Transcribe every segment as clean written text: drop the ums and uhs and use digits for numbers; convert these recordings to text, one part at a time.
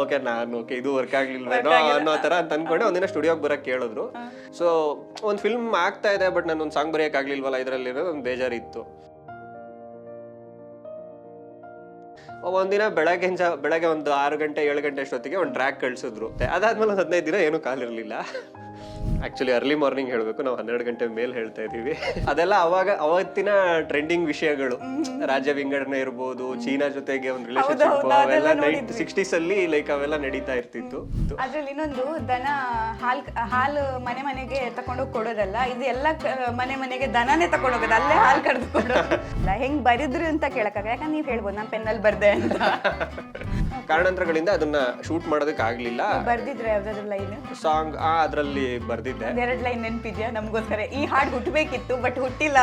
Okay ನಾನು okay ಇದು work ಆಗ್ಲಿಲ್ವೇನೋ ಅನ್ನೋ ತರ ಅಂತ ಅನ್ಕೊಂಡೆ. ಒಂದಿನ ಸ್ಟುಡಿಯೋಗೆ ಬರಕ್ ಕೇಳಿದ್ರು. ಸೊ ಒಂದ್ ಫಿಲ್ಮ್ ಆಗ್ತಾ ಇದೆ, ಬಟ್ ನಾನು ಒಂದು ಸಾಂಗ್ ಬರೆಯಕ್ ಆಗ್ಲಿಲ್ವಲ್ಲ, ಇದರಲ್ಲಿ ಒಂದು ಬೇಜಾರಿತ್ತು. ಒಂದಿನ ಬೆಳಗ್ಗೆ ಒಂದು 6 ಗಂಟೆ 7 ಗಂಟೆ ಅಷ್ಟೊತ್ತಿಗೆ ಒಂದು ಟ್ರ್ಯಾಕ್ ಕಳ್ಸಿದ್ರು. ಅದಾದ್ಮೇಲೆ ಒಂದು 15 ದಿನ ಏನೂ ಕಾಲಿರ್ಲಿಲ್ಲ. ಆಕ್ಚುಲಿ ಅರ್ಲಿ ಮಾರ್ನಿಂಗ್ ಹೇಳ್ಬೇಕು, ನಾವು 12 ಗಂಟೆ ಮೇಲೆ ಹೇಳ್ತಾ ಇದೀವಿ. ಅದೆಲ್ಲ ಅವತ್ತಿನ ಟ್ರೆಂಡಿಂಗ್ ವಿಷಯಗಳು. ರಾಜ್ಯ ವಿಂಗಡಣೆ ಇರ್ಬೋದು, ಚೀನಾ ಜೊತೆಗೆ ಒಂದು ರಿಲೇಶನ್ಶಿಪ್, ಅವೆಲ್ಲ 60s ಅಲ್ಲಿ ಲೈಕ್ ಅವೆಲ್ಲ ನಡೀತಾ ಇರ್ತಿತ್ತು. ಅದ್ರಲ್ಲಿ ಇನ್ನೊಂದು ದನ ಹಾಲು ಮನೆಗೆ ತಕೊಂಡೋಗಿ ಕೊಡೋದಲ್ಲ, ಇದು ಎಲ್ಲ ಮನೆಗೆ ದನನೇ ತಕೊಂಡೋಗೋದು, ಅಲ್ಲೇ ಹಾಲು ಕರೆದು ಕೊಡೋದು. ಹೆಂಗ್ ಬರಿದ್ರು ಅಂತ ಕೇಳಕ್ಕಾಗ, ಯಾಕಂದ್ರೆ ನೀವ್ ಹೇಳ್ಬೋದು ನಾನು ಪೆನ್ನಲ್ಲಿ ಬರ್ದೆ ಅಂತ. ಕಾರಣಾಂತರಗಳಿಂದ ಅದನ್ನ ಶೂಟ್ ಮಾಡೋದಕ್ಕೆ ಆಗ್ಲಿಲ್ಲ. ಬರ್ದಿದ್ರೆ ಯಾವ್ದಾದ್ರು ಲೈನ್ ಸಾಂಗ್ ಅದ್ರಲ್ಲಿ ಬರ್ದಿದ್ದೆ. 2 ಲೈನ್ ನೆನಪಿದ್ಯಾ ನಮ್ಗೋಸ್ಕರ? ಈ ಹಾಡು ಹುಟ್ಟಬೇಕಿತ್ತು ಬಟ್ ಹುಟ್ಟಿಲ್ಲ.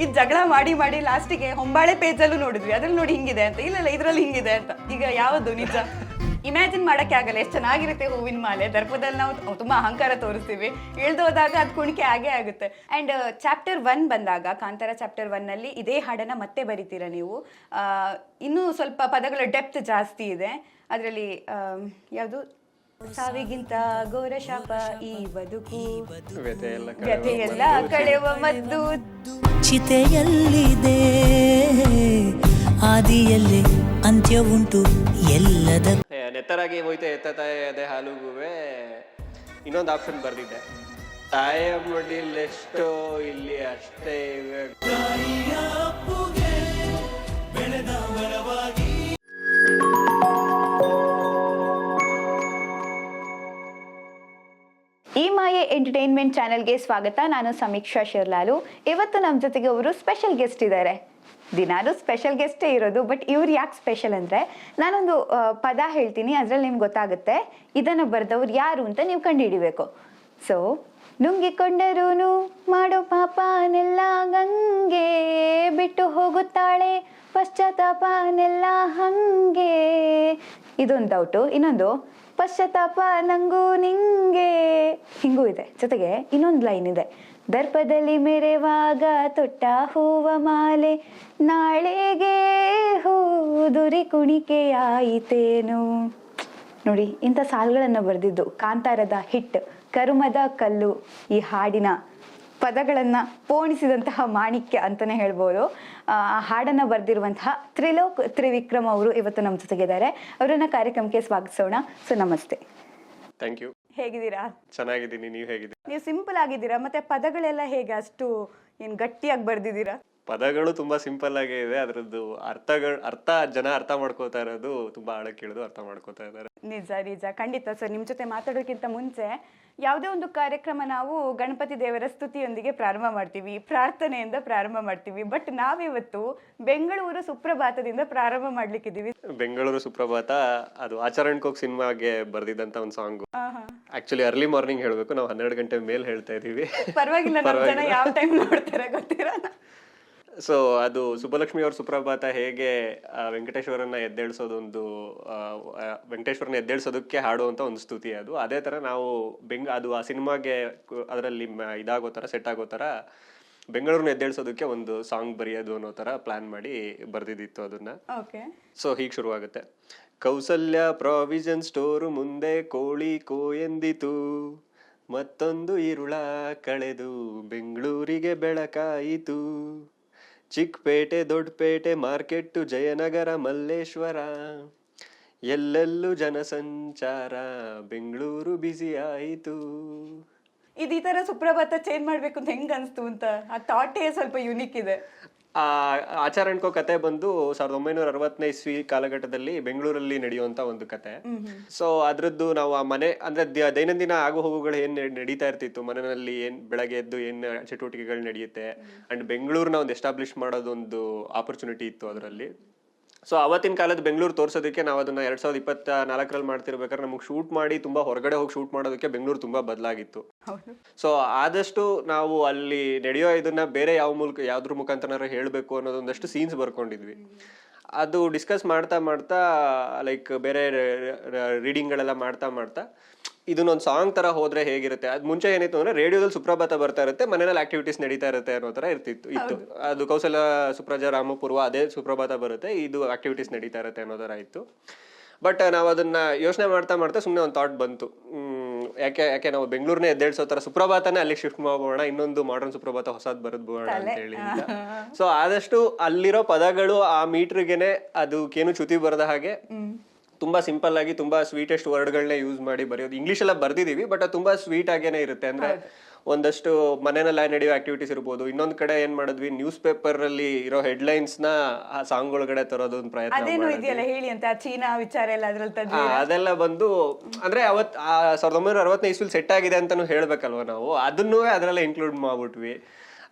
ಈ ಜಗಳ ಮಾಡಿ ಲಾಸ್ಟಿಗೆ ಹೊಂಬಾಳೆ ಪೇಜಲ್ಲೂ ನೋಡಿದ್ವಿ, ಅದ್ರಲ್ಲಿ ನೋಡಿ ಹಿಂಗಿದೆ ಅಂತ, ಇಲ್ಲ ಇದ್ರಲ್ಲಿ ಹಿಂಗಿದೆ ಅಂತ. ಈಗ ಯಾವುದು ನಿಜ ಇಮ್ಯಾಜಿನ್ ಮಾಡಕ್ಕೆ ಆಗಲ್ಲ. ಎಷ್ಟು ಚೆನ್ನಾಗಿರುತ್ತೆ ಹೂವಿನ ಮಾಲೆ. ದರ್ಪದಲ್ಲಿ ನಾವು ತುಂಬಾ ಅಹಂಕಾರ ತೋರಿಸ್ತೀವಿ, ಇಳ್ದೋದಾಗ ಅದು ಕುಣಿಕೆ ಆಗೇ ಆಗುತ್ತೆ. ಅಂಡ್ ಚಾಪ್ಟರ್ 1 ಬಂದಾಗ, ಕಾಂತಾರ ಚಾಪ್ಟರ್ 1 ನಲ್ಲಿ ಇದೇ ಹಾಡನ್ನ ಮತ್ತೆ ಬರಿತೀರಾ ನೀವು. ಇನ್ನೂ ಸ್ವಲ್ಪ ಪದಗಳ ಡೆಪ್ತ್ ಜಾಸ್ತಿ ಇದೆ ಅದರಲ್ಲಿ. ಯಾವುದು? ಸಾವಿಗಿಂತ ಘೋರ ಶಾಪ ಈ ಬದುಕು, ವ್ಯಥೆಯೆಲ್ಲ ಕಳೆಯುವ ಮದ್ದು, ಚಿತೆಯಲ್ಲಿದೆ ಆದಿಯಲ್ಲಿ ಅಂತ್ಯ ಉಂಟು ಎಲ್ಲದ. ನೆತ್ತರಾಗಿ ಹೋಯ್ತೆ ಎತ್ತತಾಯದೆ ಹಾಲುಗುವೆ. ಇನ್ನೊಂದು ಆಪ್ಷನ್ ಬರ್ದಿದ್ದೆ, ತಾಯ ಮಡಿಲೆಷ್ಟೋ ಇಲ್ಲಿ ಅಷ್ಟೇ ಇವೆ. ಈ ಮಾಯೆ ಎಂಟರ್ಟೈನ್ಮೆಂಟ್ ಚಾನೆಲ್ಗೆ ಸ್ವಾಗತ. ನಾನು ಸಮೀಕ್ಷಾ ಶಿರ್ಲಾಲು. ಇವತ್ತು ನಮ್ಮ ಜೊತೆಗೆ ಅವರು ಸ್ಪೆಷಲ್ ಗೆಸ್ಟ್ ಇದ್ದಾರೆ. ದಿನಾಲು ಸ್ಪೆಷಲ್ ಗೆಸ್ಟೇ ಇರೋದು, ಬಟ್ ಇವ್ರು ಯಾಕೆ ಸ್ಪೆಷಲ್ ಅಂದರೆ, ನಾನೊಂದು ಪದ ಹೇಳ್ತೀನಿ, ಅದರಲ್ಲಿ ನಿಮ್ಗೆ ಗೊತ್ತಾಗುತ್ತೆ ಇದನ್ನು ಬರೆದವ್ರು ಯಾರು ಅಂತ ನೀವು ಕಂಡುಹಿಡಿಬೇಕು. ಸೊ, ನುಂಗಿಕೊಂಡರೂ ಮಾಡೋ ಪಾಪನೆಲ್ಲ ಗಂಗೆ, ಬಿಟ್ಟು ಹೋಗುತ್ತಾಳೆ ಪಶ್ಚಾತ್ತಾಪನೆಲ್ಲ ಹಂಗೆ. ಇದೊಂದು ಡೌಟು. ಇನ್ನೊಂದು, ಪಶ್ಚಾತ್ತಾಪ ನಂಗೂ ನಿಂಗೆ, ಹಿಂಗೂ ಇದೆ. ಜೊತೆಗೆ ಇನ್ನೊಂದು ಲೈನ್ ಇದೆ, ದರ್ಪದಲ್ಲಿ ಮೆರೆವಾಗ ತೊಟ್ಟ ಹೂವ ಮಾಲೆ, ನಾಳೆಗೆ ಹೂದುರಿ ಕುಣಿಕೆಯಾಯಿತೇನು. ನೋಡಿ, ಇಂಥ ಸಾಲುಗಳನ್ನು ಬರೆದಿದ್ದು ಕಾಂತಾರದ ಹಿಟ್ ಕರುಮದ ಕಲ್ಲು ಈ ಹಾಡಿನ ಪದಗಳನ್ನು ಪೋಣಿಸಿದಂತಹ ಮಾಣಿಕ್ಯ ಅಂತಲೇ ಹೇಳ್ಬೋದು. ಆ ಹಾಡನ್ನು ಬರೆದಿರುವಂತಹ ತ್ರಿಲೋಕ್ ತ್ರಿವಿಕ್ರಮ್ ಅವರು ಇವತ್ತು ನಮ್ಮ ಜೊತೆಗಿದ್ದಾರೆ. ಅವರನ್ನ ಕಾರ್ಯಕ್ರಮಕ್ಕೆ ಸ್ವಾಗತಿಸೋಣ. ಸೊ ನಮಸ್ತೆ. Thank you. ಹೇಗಿದ್ದೀರಾ? ಚೆನ್ನಾಗಿದ್ದೀನಿ, ನೀವು ಹೇಗಿದ್ದೀರಾ? ನೀವು ಸಿಂಪಲ್ ಆಗಿದ್ದೀರಾ, ಮತ್ತೆ ಪದಗಳೆಲ್ಲ ಹೇಗೆ ಅಷ್ಟು ಏನು ಗಟ್ಟಿಯಾಗಿ ಬರ್ದಿದ್ದೀರಾ? ಪದಗಳು ತುಂಬಾ ಸಿಂಪಲ್ ಆಗೇ ಇದೆ, ಅದರದ್ದು ಜನ ಅರ್ಥ ಮಾಡ್ಕೋತಾ ಇರೋದು ತುಂಬಾ ಆಳಕ್ಕೆ ಇಳಿದು ಅರ್ಥ ಮಾಡ್ಕೋತಾ ಇದ್ದಾರೆ. ನಿಜ ಖಂಡಿತ ಸರ್. ನಿಮ್ಮ ಜೊತೆ ಮಾತಾಡೋಕ್ಕಿಂತ ಮುಂಚೆ ಯಾವುದೇ ಒಂದು ಕಾರ್ಯಕ್ರಮ ನಾವು ಗಣಪತಿ ದೇವರ ಸ್ತುತಿಯೊಂದಿಗೆ ಪ್ರಾರಂಭ ಮಾಡ್ತೀವಿ, ಪ್ರಾರ್ಥನೆಯಿಂದ ಪ್ರಾರಂಭ ಮಾಡ್ತೀವಿ. ಬಟ್ ನಾವಿವತ್ತು ಬೆಂಗಳೂರು ಸುಪ್ರಭಾತದಿಂದ ಪ್ರಾರಂಭ ಮಾಡ್ಲಿಕ್ಕಿದ್ದೀವಿ. ಬೆಂಗಳೂರು ಸುಪ್ರಭಾತ ಅದು ಆಚರಣ್ ಕೋಕ್ ಸಿನಿಮಾಗೆ ಬರ್ದಿದ್ದಂತ ಒಂದು ಸಾಂಗ್. ಆಕ್ಚುಲಿ ಅರ್ಲಿ ಮಾರ್ನಿಂಗ್ ಹೇಳ್ಬೇಕು, ನಾವು 12 ಗಂಟೆ ಮೇಲೆ ಹೇಳ್ತಾ ಇದೀವಿ. ಪರವಾಗಿಲ್ಲ, ನಮ್ಮ ಜನ ಯಾವ ಟೈಮ್ ನೋಡ್ತಾರೆ ಗೊತ್ತಿರೋ. ಸೊ ಅದು ಸುಬ್ಬಲಕ್ಷ್ಮಿ ಅವ್ರ ಸುಪ್ರಭಾತ ಹೇಗೆ ವೆಂಕಟೇಶ್ವರನ್ನ ಎದ್ದೇಳ್ಸೋದಕ್ಕೆ ಹಾಡುವಂತ ಒಂದು ಸ್ತುತಿ ಅದು. ಅದೇ ತರ ನಾವು ಅದು ಆ ಸಿನಿಮಾಗೆ ಅದರಲ್ಲಿ ಇದಾಗೋ ತರ ಸೆಟ್ ಆಗೋ ತರ ಬೆಂಗಳೂರನ್ನ ಎದ್ದೇಳ್ಸೋದಕ್ಕೆ ಒಂದು ಸಾಂಗ್ ಬರೆಯೋದು ಅನ್ನೋ ತರ ಪ್ಲಾನ್ ಮಾಡಿ ಬರ್ದಿದ್ದಿತ್ತು ಅದನ್ನ. ಸೊ ಹೀಗೆ ಶುರುವಾಗುತ್ತೆ. ಕೌಸಲ್ಯ ಪ್ರಾವಿಷನ್ ಸ್ಟೋರು ಮುಂದೆ ಕೋಳಿ ಕೋಯೆಂದಿತು, ಮತ್ತೊಂದು ಇರುಳ ಕಳೆದು ಬೆಂಗಳೂರಿಗೆ ಬೆಳಕಾಯಿತು, ಚಿಕ್ಕಪೇಟೆ ದೊಡ್ಡಪೇಟೆ ಮಾರ್ಕೆಟ್ಟು ಜಯನಗರ ಮಲ್ಲೇಶ್ವರ, ಎಲ್ಲೆಲ್ಲೂ ಜನಸಂಚಾರ ಬೆಂಗಳೂರು ಬ್ಯುಸಿ ಆಯಿತು. ಈ ತರ ಸುಪ್ರಭಾತ ಚೇಂಜ್ ಮಾಡ್ಬೇಕು ಅಂತ ಹೆಂಗ್ ಅನ್ಸ್ತು ಅಂತ ಆ ಥಾಟೇ ಸ್ವಲ್ಪ ಯುನಿಕ್ ಇದೆ. ಆಚಾರಣ್ಕೋ ಕತೆ ಬಂದು 1960ನೇ ಇಸ್ವಿ ಕಾಲಘಟ್ಟದಲ್ಲಿ ಬೆಂಗಳೂರಲ್ಲಿ ನಡೆಯುವಂತ ಒಂದು ಕತೆ. ಸೊ ಅದ್ರದ್ದು ನಾವು ಆ ಮನೆ ಅಂದ್ರೆ ದೈನಂದಿನ ಆಗು ಹೋಗುಗಳು ಏನ್ ನಡೀತಾ ಇರ್ತಿತ್ತು ಮನೆಯಲ್ಲಿ, ಏನ್ ಬೆಳಗ್ಗೆ ಎದ್ದು ಏನ್ ಚಟುವಟಿಕೆಗಳು ನಡೆಯುತ್ತೆ, ಅಂಡ್ ಬೆಂಗಳೂರ್ನ ಒಂದು ಎಸ್ಟಾಬ್ಲಿಷ್ ಮಾಡೋದೊಂದು ಆಪರ್ಚುನಿಟಿ ಇತ್ತು ಅದರಲ್ಲಿ. ಸೊ ಅವತ್ತಿನ ಕಾಲದ ಬೆಂಗಳೂರು ತೋರ್ಸೋದಕ್ಕೆ ನಾವು ಅದನ್ನ 2024ರಲ್ಲಿ ಮಾಡ್ತಿರ್ಬೇಕಾದ್ರೆ ನಮಗೆ ಶೂಟ್ ಮಾಡಿ ತುಂಬಾ ಹೊರಗಡೆ ಹೋಗಿ ಶೂಟ್ ಮಾಡೋದಕ್ಕೆ ಬೆಂಗಳೂರು ತುಂಬಾ ಬದಲಾಗಿತ್ತು. ಸೊ ಆದಷ್ಟು ನಾವು ಅಲ್ಲಿ ನಡೆಯೋ ಇದನ್ನ ಬೇರೆ ಯಾವ್ದ್ರ ಮುಖಾಂತರ ಹೇಳ್ಬೇಕು ಅನ್ನೋದೊಂದಷ್ಟು ಸೀನ್ಸ್ ಬರ್ಕೊಂಡಿದ್ವಿ. ಅದು ಡಿಸ್ಕಸ್ ಮಾಡ್ತಾ ಲೈಕ್ ಬೇರೆ ರೀಡಿಂಗ್ಗಳೆಲ್ಲ ಮಾಡ್ತಾ ಇದನ್ನೊಂದು ಸಾಂಗ್ ತರ ಹೋದ್ರೆ ಹೇಗಿರುತ್ತೆ. ಅದ್ ಮುಂಚೆ ಏನಿತ್ತು ಅಂದ್ರೆ ರೇಡಿಯೋದಲ್ಲಿ ಸುಪ್ರಭಾತ ಬರ್ತಾ ಇರುತ್ತೆ, ಮನೆಯಲ್ಲಿ ಆಕ್ಟಿವಿಟೀಸ್ ನಡೀತಾ ಇರುತ್ತೆ ಅನ್ನೋ ತರ ಇತ್ತು. ಅದು ಕೌಸಲ್ಯ ಸುಪ್ರಜಾ ರಾಮಪೂರ್ವ ಅದೇ ಸುಪ್ರಭಾತ ಬರುತ್ತೆ, ಇದು ಆಕ್ಟಿವಿಟೀಸ್ ನಡೀತಾ ಇರುತ್ತೆ ಅನ್ನೋ ತರ ಇತ್ತು. ಬಟ್ ನಾವು ಅದನ್ನ ಯೋಚನೆ ಮಾಡ್ತಾ ಮಾಡ್ತಾ ಸುಮ್ಮನೆ ಒಂದು ಥಾಟ್ ಬಂತು. ಯಾಕೆ ನಾವು ಬೆಂಗಳೂರನ್ನೇ ಎದ್ದೇಳ್ಸೋ ತರ ಸುಪ್ರಭಾತನೇ ಅಲ್ಲಿಗೆ ಶಿಫ್ಟ್ ಮಾಡೋಣ, ಇನ್ನೊಂದು ಮಾಡರ್ನ್ ಸುಪ್ರಭಾತ ಹೊಸದ್ ಬರೋಣ ಅಂತ ಹೇಳಿ. ಸೊ ಆದಷ್ಟು ಅಲ್ಲಿರೋ ಪದಗಳು ಆ ಮೀಟ್ರಿಗೆನೆ ಅದಕ್ಕೇನು ಚ್ಯುತಿ ಬರದ ಹಾಗೆ ತುಂಬಾ ಸಿಂಪಲ್ ಆಗಿ ತುಂಬಾ ಸ್ವೀಟೆಸ್ಟ್ ವರ್ಡ್ಗಳನ್ನೇ ಯೂಸ್ ಮಾಡಿ ಬರೆಯೋದು. ಇಂಗ್ಲಿಷ್ ಎಲ್ಲ ಬರ್ದಿದೀವಿ, ಬಟ್ ಅದು ತುಂಬಾ ಸ್ವೀಟ್ ಆಗೇನೆ ಇರುತ್ತೆ. ಅಂದ್ರೆ ಒಂದಷ್ಟು ಮನೆಯಲ್ಲಿ ನಡೆಯೋ ಆಕ್ಟಿವಿಟೀಸ್ ಇರ್ಬೋದು. ಇನ್ನೊಂದ್ ಕಡೆ ಏನ್ ಮಾಡಿದ್ವಿ, ನ್ಯೂಸ್ ಪೇಪರ್ ಅಲ್ಲಿ ಇರೋ ಹೆಡ್ಲೈನ್ಸ್ ನ ಆ ಸಾಂಗ್ ಒಳಗಡೆ ತರೋದು ಒಂದು ಪ್ರಯತ್ನ ಇದೆಯಲ್ಲ ಹೇಳಿ ಅಂತ ಚೀನಾ ವಿಚಾರ ಎಲ್ಲ ಅದ್ರಲ್ಲಿ ಅದೆಲ್ಲ ಬಂದು ಅಂದ್ರೆ 1960 ಇಸ್ವಿಲ್ ಸೆಟ್ ಆಗಿದೆ ಅಂತಾನು ಹೇಳ್ಬೇಕಲ್ವಾ ನಾವು, ಅದನ್ನೂ ಅದ್ರಲ್ಲೇ ಇನ್ಕ್ಲೂಡ್ ಮಾಡ್ಬಿಟ್ವಿ.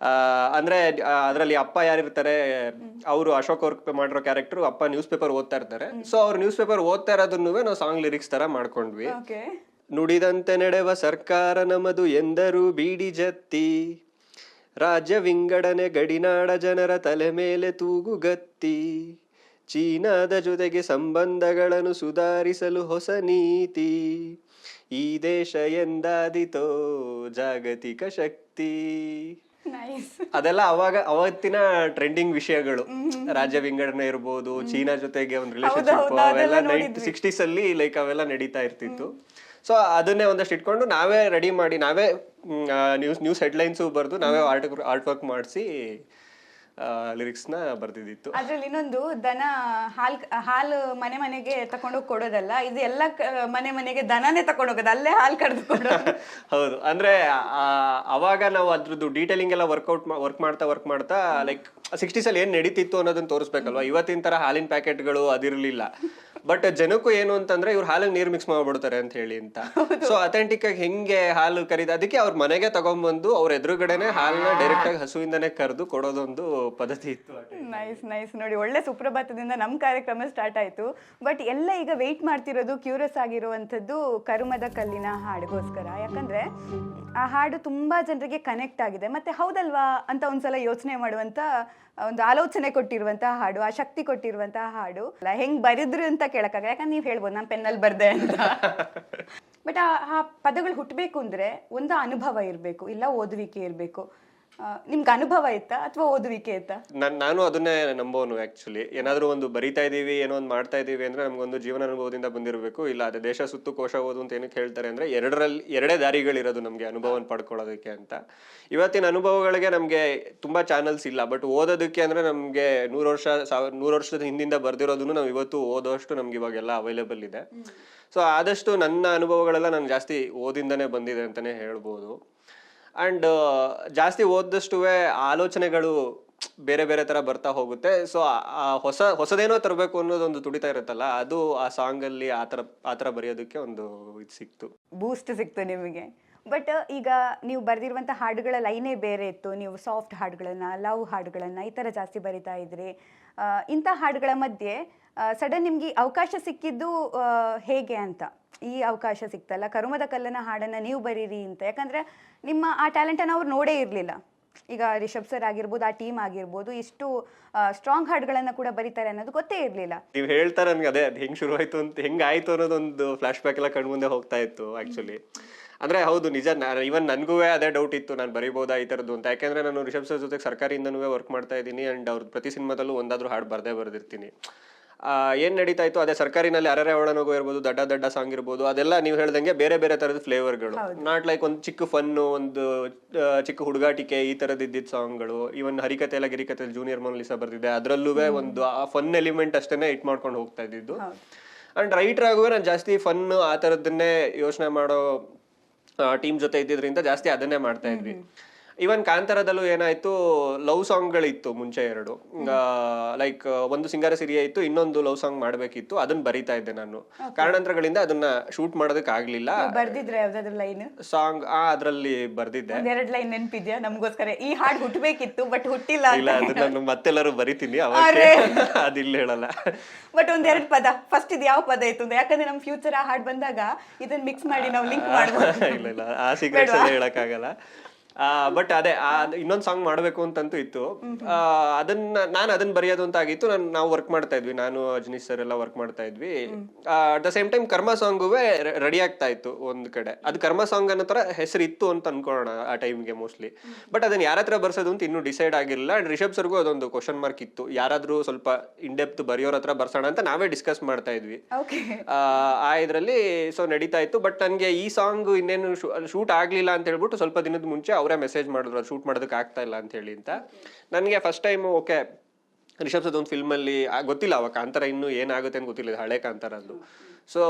ಅಂದ್ರೆ ಅದ್ರಲ್ಲಿ ಅಪ್ಪ ಯಾರಿರ್ತಾರೆ, ಅವರು ಅಶೋಕ್ ಅವ್ರ ಮಾಡಿರೋ ಕ್ಯಾರೆಕ್ಟರ್ ಅಪ್ಪ ನ್ಯೂಸ್ ಪೇಪರ್ ಓದ್ತಾ ಇರ್ತಾರೆ. ಸೊ ಅವ್ರು ನ್ಯೂಸ್ ಪೇಪರ್ ಓದ್ತಾ ಇರೋದನ್ನು ನಾವು ಸಾಂಗ್ ಲಿರಿಕ್ಸ್ ತರ ಮಾಡ್ಕೊಂಡ್ವಿ. ನುಡಿದಂತೆ ನಡೆವ ಸರ್ಕಾರ ನಮದು ಎಂದರು ಬೀಡಿ ಜತ್ತಿ, ರಾಜ್ಯ ವಿಂಗಡಣೆ ಗಡಿನಾಡ ಜನರ ತಲೆ ಮೇಲೆ ತೂಗುಗತ್ತಿ, ಚೀನಾದ ಜೊತೆಗೆ ಸಂಬಂಧಗಳನ್ನು ಸುಧಾರಿಸಲು ಹೊಸ ನೀತಿ, ಈ ದೇಶ ಎಂದಾದಿತೋ ಜಾಗತಿಕ ಶಕ್ತಿ. ಅದೆಲ್ಲ ಅವತ್ತಿನ ಟ್ರೆಂಡಿಂಗ್ ವಿಷಯಗಳು. ರಾಜ್ಯ ವಿಂಗಡಣೆ ಇರ್ಬೋದು, ಚೀನಾ ಜೊತೆಗೆ ಒಂದು ರಿಲೇಶನ್ಶಿಪ್, ಅವೆಲ್ಲ 60s ಅಲ್ಲಿ ಲೈಕ್ ಅವೆಲ್ಲ ನಡೀತಾ ಇರ್ತಿತ್ತು. ಸೊ ಅದನ್ನೇ ಒಂದಷ್ಟು ಇಟ್ಕೊಂಡು ನಾವೇ ರೆಡಿ ಮಾಡಿ, ನಾವೇ ನ್ಯೂಸ್ ಹೆಡ್ಲೈನ್ಸು ಬರೆದು ನಾವೇ ಆರ್ಟ್ ವರ್ಕ್ ಮಾಡಿಸಿ ಲಿರಿಕ್ಸ್ ನ ಬರ್ದಿದ್ದಿತ್ತು. ಅದ್ರಲ್ಲಿ ಇನ್ನೊಂದು ದನ ಹಾಲು ಮನೆ ಮನೆಗೆ ತಕೊಂಡೋಗಿ ಕೊಡೋದಲ್ಲ, ಇದು ಎಲ್ಲ ಮನೆಗೆ ದನನೇ ತಕೊಂಡೋಗೋದು, ಅಲ್ಲೇ ಹಾಲು ಕರೆದು ಕೊಡೋದು. ಹೌದು, ಅಂದ್ರೆ ಅವಾಗ ನಾವು ಅದ್ರದ್ದು ಡೀಟೇಲಿಂಗ್ ಎಲ್ಲ ವರ್ಕ್ ಮಾಡ್ತಾ ಲೈಕ್ 60s ಅಲ್ಲಿ ಏನ್ ನಡೀತಿತ್ತು ಅನ್ನೋದನ್ನ ತೋರಿಸ್ಬೇಕಲ್ವಾ. ಇವತ್ತಿನ ತರ ಹಾಲಿನ ಪ್ಯಾಕೆಟ್ಗಳು ಅದಿರ್ಲಿಲ್ಲ. ಬಟ್ ಜನಕ್ಕೂ ಏನು ಅಂತಂದ್ರೆ ಇವ್ರು ಹಾಲಿಗೆ ನೀರು ಮಿಕ್ಸ್ ಮಾಡ್ಬಿಡ್ತಾರೆ ಅಂತ ಹೇಳಿ ಅಂತ. ಸೊ ಅಥೆಂಟಿಕ್ ಆಗಿ ಹೆಂಗೆ ಹಾಲು ಕರೀದ, ಅದಕ್ಕೆ ಅವ್ರ ಮನೆಗೆ ತಗೊಂಡ್ಬಂದು ಅವ್ರ ಎದುರುಗಡೆನೆ ಹಾಲನ್ನ ಡೈರೆಕ್ಟ್ ಆಗಿ ಹಸುವಿಂದನೇ ಕರೆದು ಕೊಡೋದೊಂದು ಪದ್ಧತಿ ಇತ್ತು. ನೈಸ್ ನೋಡಿ, ಒಳ್ಳೆ ಸುಪ್ರಭಾತದಿಂದ ನಮ್ಮ ಕಾರ್ಯಕ್ರಮ ಸ್ಟಾರ್ಟ್ ಆಯ್ತು. ಬಟ್ ಎಲ್ಲ ಈಗ ವೆಯ್ಟ್ ಮಾಡ್ತಿರೋದು, ಕ್ಯೂರಿಯಸ್ ಆಗಿರುವಂಥದ್ದು ಕರುಮದ ಕಲ್ಲಿನ ಹಾಡಿಗೋಸ್ಕರ. ಯಾಕಂದ್ರೆ ಆ ಹಾಡು ತುಂಬಾ ಜನರಿಗೆ ಕನೆಕ್ಟ್ ಆಗಿದೆ, ಮತ್ತೆ ಹೌದಲ್ವಾ ಅಂತ ಒಂದ್ಸಲ ಯೋಚನೆ ಮಾಡುವಂತ ಒಂದು ಆಲೋಚನೆ ಕೊಟ್ಟಿರುವಂತಹ ಹಾಡು, ಆ ಶಕ್ತಿ ಕೊಟ್ಟಿರುವಂತಹ ಹಾಡು. ಹೆಂಗ್ ಬರೆದ್ರು ಅಂತ ಕೇಳಕ್ಕಾಗಲ್ಲ, ಯಾಕಂದ್ರೆ ನೀವು ಹೇಳ್ಬೋದು ನಾನು ಪೆನ್ನಲ್ಲಿ ಬರ್ದೆ ಅಂತ. ಬಟ್ ಆ ಪದಗಳು ಹುಟ್ಟಬೇಕು ಅಂದ್ರೆ ಒಂದು ಅನುಭವ ಇರಬೇಕು, ಇಲ್ಲ ಓದುವಿಕೆ ಇರಬೇಕು. ನಿಮ್ಗೆ ಅನುಭವ ಇತ್ತಾ ಅಥವಾ ಓದುವಿಕೆ ಇತ್ತಾ? ನಾನು ಅದನ್ನೇ ನಂಬೋನು. ಆಕ್ಚುಲಿ ಏನಾದ್ರು ಒಂದು ಬರಿತಾ ಇದೀವಿ, ಏನೋ ಒಂದು ಮಾಡ್ತಾ ಇದೀವಿ ಅಂದ್ರೆ ನಮ್ಗೊಂದು ಜೀವನ ಅನುಭವದಿಂದ ಬಂದಿರಬೇಕು. ಇಲ್ಲ ಅದೇ ದೇಶ ಸುತ್ತು ಕೋಶ ಓದು ಅಂತ ಏನಕ್ಕೆ ಹೇಳ್ತಾರೆ ಅಂದ್ರೆ ಎರಡೇ ದಾರಿಗಳಿರೋದು ನಮ್ಗೆ ಅನುಭವನ ಪಡ್ಕೊಳ್ಳೋದಕ್ಕೆ ಅಂತ. ಇವತ್ತಿನ ಅನುಭವಗಳಿಗೆ ನಮ್ಗೆ ತುಂಬಾ ಚಾನಲ್ಸ್ ಇಲ್ಲ, ಬಟ್ ಓದೋದಕ್ಕೆ ಅಂದ್ರೆ ನಮ್ಗೆ 100 ವರ್ಷದ ಹಿಂದಿಂದ ಬರ್ದಿರೋದನ್ನು ನಾವು ಇವತ್ತು ಓದೋಷ್ಟು ನಮ್ಗೆ ಇವಾಗೆಲ್ಲ ಅವೈಲೇಬಲ್ ಇದೆ. ಸೊ ಆದಷ್ಟು ನನ್ನ ಅನುಭವಗಳೆಲ್ಲ ನಾನು ಜಾಸ್ತಿ ಓದಿಂದನೇ ಬಂದಿದೆ ಅಂತಾನೆ ಹೇಳ್ಬೋದು. ಅಂಡ್ ಜಾಸ್ತಿ ಓದದಷ್ಟು ಆಲೋಚನೆಗಳು ಬೇರೆ ಬೇರೆ ತರ ಬರ್ತಾ ಹೋಗುತ್ತೆ. ಸೊ ಹೊಸದೇನೋ ತರಬೇಕು ಅನ್ನೋದೊಂದು ತುಡಿತಾ ಇರುತ್ತಲ್ಲ, ಅದು ಆ ಸಾಂಗ್ ಅಲ್ಲಿ ಆತರ ಬರೆಯೋದಕ್ಕೆ ಒಂದು ಇದು ಸಿಕ್ತು, ಬೂಸ್ಟ್ ಸಿಕ್ತು ನಿಮಗೆ. ಬಟ್ ಈಗ ನೀವು ಬರೆದಿರುವಂಥ ಹಾಡುಗಳ ಲೈನೇ ಬೇರೆ ಇತ್ತು. ನೀವು ಸಾಫ್ಟ್ ಹಾಡುಗಳನ್ನ, ಲವ್ ಹಾಡುಗಳನ್ನ ಈ ಥರ ಜಾಸ್ತಿ ಬರಿತಾ ಇದ್ರಿ. ಇಂಥ ಹಾಡುಗಳ ಮಧ್ಯೆ ಸಡನ್ ನಿಮ್ಗೆ ಅವಕಾಶ ಸಿಕ್ಕಿದ್ದು ಹೇಗೆ ಅಂತ? ಈ ಅವಕಾಶ ಸಿಕ್ತಲ್ಲ, ಕರುಮದ ಕಲ್ಲನ ಹಾಡನ್ನು ನೀವು ಬರೀರಿ ಅಂತ. ಯಾಕಂದರೆ ನಿಮ್ಮ ಆ ಟ್ಯಾಲೆಂಟನ್ನು ಅವ್ರು ನೋಡೇ ಇರಲಿಲ್ಲ. ಈಗ ರಿಷಬ್ ಸರ್ ಆಗಿರ್ಬೋದು, ಆ ಟೀಮ್ ಆಗಿರ್ಬೋದು, ಇಷ್ಟು ಸ್ಟ್ರಾಂಗ್ ಹಾಡುಗಳನ್ನು ಕೂಡ ಬರೀತಾರೆ ಅನ್ನೋದು ಗೊತ್ತೇ ಇರಲಿಲ್ಲ. ನೀವು ಹೇಳ್ತಾರೆ ನನಗೆ ಅದೇ ಅದು ಹೆಂಗೆ ಶುರುವಾಯಿತು ಅಂತ, ಹೆಂಗಾಯಿತು ಅನ್ನೋದೊಂದು ಫ್ಲಾಶ್ ಬ್ಯಾಕ್ ಎಲ್ಲ ಕಣ್ಮುಂದೆ ಹೋಗ್ತಾ ಇತ್ತು ಆ್ಯಕ್ಚುಲಿ. ಅಂದ್ರೆ ಹೌದು, ನಿಜ. ಇವನ್ ನನ್ಗೂ ಅದೇ ಡೌಟ್ ಇತ್ತು, ನಾನು ಬರೀಬಹುದಾ ಈ ತರದ್ದು ಅಂತ. ಯಾಕೆಂದ್ರೆ ನಾನು ರಿಷಬ್ ಸರ್ ಜೊತೆ ಸರ್ಕಾರಿಯಿಂದನೂ ವರ್ಕ್ ಮಾಡ್ತಾ ಇದ್ದೀನಿ. ಅಂಡ್ ಅವ್ರ ಪ್ರತಿ ಸಿನಿಮಾದಲ್ಲೂ ಒಂದಾದ್ರೂ ಹಾಡು ಬರ್ದಿರ್ತೀನಿ. ಏನ್ ನಡೀತಾ ಇತ್ತು ಅದೇ ಸರ್ಕಾರಿನಲ್ಲಿ ಅರರೆ ಒಳನೋಗೋ ಇರ್ಬೋದು, ದಡ್ಡ ಸಾಂಗ್ ಇರ್ಬೋದು, ಅದೆಲ್ಲ ನೀವು ಹೇಳ್ದಂಗೆ ಬೇರೆ ಬೇರೆ ತರದ ಫ್ಲೇವರ್ಗಳು. ನಾಟ್ ಲೈಕ್ ಒಂದು ಚಿಕ್ಕ ಫನ್ನು, ಒಂದು ಚಿಕ್ಕ ಹುಡುಗಾಟಿಕೆ ಈ ತರದ್ ಇದ್ದಿದ್ದ ಸಾಂಗ್ಗಳು. ಇವನ್ ಹರಿಕತೆ ಎಲ್ಲ ಗಿರಿಕತೆ ಜೂನಿಯರ್ ಮೊನಾಲಿಸಾ ಬರ್ದಿದೆ, ಅದ್ರಲ್ಲೂ ಒಂದು ಆ ಫನ್ ಎಲಿಮೆಂಟ್ ಅಷ್ಟೇನೆ ಇಟ್ ಮಾಡ್ಕೊಂಡು ಹೋಗ್ತಾ ಇದ್ದಿದ್ದು. ಅಂಡ್ ರೈಟರ್ ಆಗುವ ನಾನು ಜಾಸ್ತಿ ಫನ್ ಆ ತರದನ್ನೇ ಯೋಚನೆ ಮಾಡೋ ಟೀಮ್ ಜೊತೆ ಇದ್ದಿದ್ರಿಂದ ಜಾಸ್ತಿ ಅದನ್ನೇ ಮಾಡ್ತಾ ಇದ್ವಿ. ಇವನ್ ಕಾಂತಾರದಲ್ಲೂ ಏನಾಯ್ತು, ಲವ್ ಸಾಂಗ್ಗಳಿತ್ತು ಮುಂಚೆ 2. ಲೈಕ್ ಒಂದು ಸಿಂಗಾರ ಸಿರಿಯ ಇತ್ತು, ಇನ್ನೊಂದು ಲವ್ ಸಾಂಗ್ ಮಾಡ್ಬೇಕಿತ್ತು. ಅದನ್ನ ಬರೀತಾ ಇದ್ದೆ ನಾನು. ಕಾರಣಾಂತರಗಳಿಂದ ಅದನ್ನ ಶೂಟ್ ಮಾಡೋದಕ್ಕೆ ಆಗ್ಲಿಲ್ಲ. ಬರ್ದಿದ್ರೆ ಯಾವ್ದಾದ್ರು ಲೈನ್ ಸಾಂಗ್ ಅದ್ರಲ್ಲಿ ಬರ್ದಿದ್ದೆ. 2 ಲೈನ್ ನೆನಪಿದ್ಯಾ ನಮಗೋಸ್ಕರ? ಈ ಹಾಡು ಹುಟ್ಟಬೇಕಿತ್ತು ಬಟ್ ಹುಟ್ಟಿಲ್ಲ. ಇಲ್ಲ, ಅದು ನಾನು ಮತ್ತೆಲ್ಲರೂ ಬರಿತೀನಿ, ಅವಾಗ ಅದಿಲ್ಲ ಹೇಳಲ್ಲ. ಬಟ್ 1-2 ಪದ ಫಸ್ಟ್ ಇದು ಯಾವ ಪದ ಇತ್ತು ಅಂತ, ಯಾಕಂದ್ರೆ ನಮ್ ಫ್ಯೂಚರ್ ಆ ಹಾಡು ಬಂದಾಗ ಇದನ್ನ ಮಿಕ್ಸ್ ಮಾಡಿ ನಾವು ಲಿಂಕ್ ಮಾಡ್ಬೋದು. ಇಲ್ಲ ಆ ಸೀಕ್ರೆಟ್ಸ್ ಎಲ್ಲ ಹೇಳಕ್ಕಾಗಲ್ಲ. ಬಟ್ ಅದೇ ಇನ್ನೊಂದ್ ಸಾಂಗ್ ಮಾಡ್ಬೇಕು ಅಂತಂತೂ ಇತ್ತು. ಅದನ್ನ ಬರೆಯೋದು ಅಂತ ಆಗಿತ್ತು. ನಾವು ವರ್ಕ್ ಮಾಡ್ತಾ ಇದ್ವಿ, ನಾನು ಅಜನೀಶ್ ಸರ್ ಎಲ್ಲ ವರ್ಕ್ ಮಾಡ್ತಾ ಇದ್ವಿ. ಅಟ್ ದ ಸೇಮ್ ಟೈಮ್ ಕರ್ಮ ಸಾಂಗುವೆ ರೆಡಿ ಆಗ್ತಾ ಇತ್ತು ಒಂದ್ ಕಡೆ. ಅದು ಕರ್ಮ ಸಾಂಗ್ ಅನ್ನೋ ತರ ಹೆಸರು ಇತ್ತು ಅಂತ ಅನ್ಕೊಳ್ಳೋಣ ಆ ಟೈಮ್ಗೆ ಮೋಸ್ಟ್ಲಿ. ಬಟ್ ಅದನ್ನ ಯಾರ ಹತ್ರ ಬರ್ಸೋದು ಅಂತ ಇನ್ನೂ ಡಿಸೈಡ್ ಆಗಿರಲಿಲ್ಲ. ಅಂಡ್ ರಿಷಬ್ ಸರ್ಗೂ ಅದೊಂದು ಕ್ವಶನ್ ಮಾರ್ಕ್ ಇತ್ತು, ಯಾರಾದ್ರೂ ಸ್ವಲ್ಪ ಇನ್ ಡೆಪ್ತ್ ಬರೆಯೋರ ಹತ್ರ ಬರ್ಸೋಣ ಅಂತ ನಾವೇ ಡಿಸ್ಕಸ್ ಮಾಡ್ತಾ ಇದ್ವಿ. ಆ ಇದ್ರಲ್ಲಿ ಸೊ ನಡೀತಾ ಇತ್ತು. ಬಟ್ ನನ್ಗೆ ಈ ಸಾಂಗ್ ಇನ್ನೇನು ಶೂಟ್ ಆಗ್ಲಿಲ್ಲ ಅಂತ ಹೇಳ್ಬಿಟ್ಟು ಸ್ವಲ್ಪ ದಿನದ ಮುಂಚೆ ಅವರೇ ಮೆಸೇಜ್ ಮಾಡಿದ್ರು, ಅದು ಶೂಟ್ ಮಾಡೋದಕ್ಕೆ ಆಗ್ತಾ ಇಲ್ಲ ಅಂತ ಹೇಳಿ ಅಂತ. ನನಗೆ ಫಸ್ಟ್ ಟೈಮ್ ಓಕೆ ರಿಷಬ್ ಸದ್ ಒಂದು ಫಿಲ್ಮ್ ಅಲ್ಲಿ ಗೊತ್ತಿಲ್ಲ ಅವಾಗ ಕಾಂತಾರ ಇನ್ನೂ ಏನಾಗುತ್ತೆ ಅಂತ ಗೊತ್ತಿಲ್ಲ, ಹಳೆ ಕಾಂತಾರ ಅದು. ಸೊ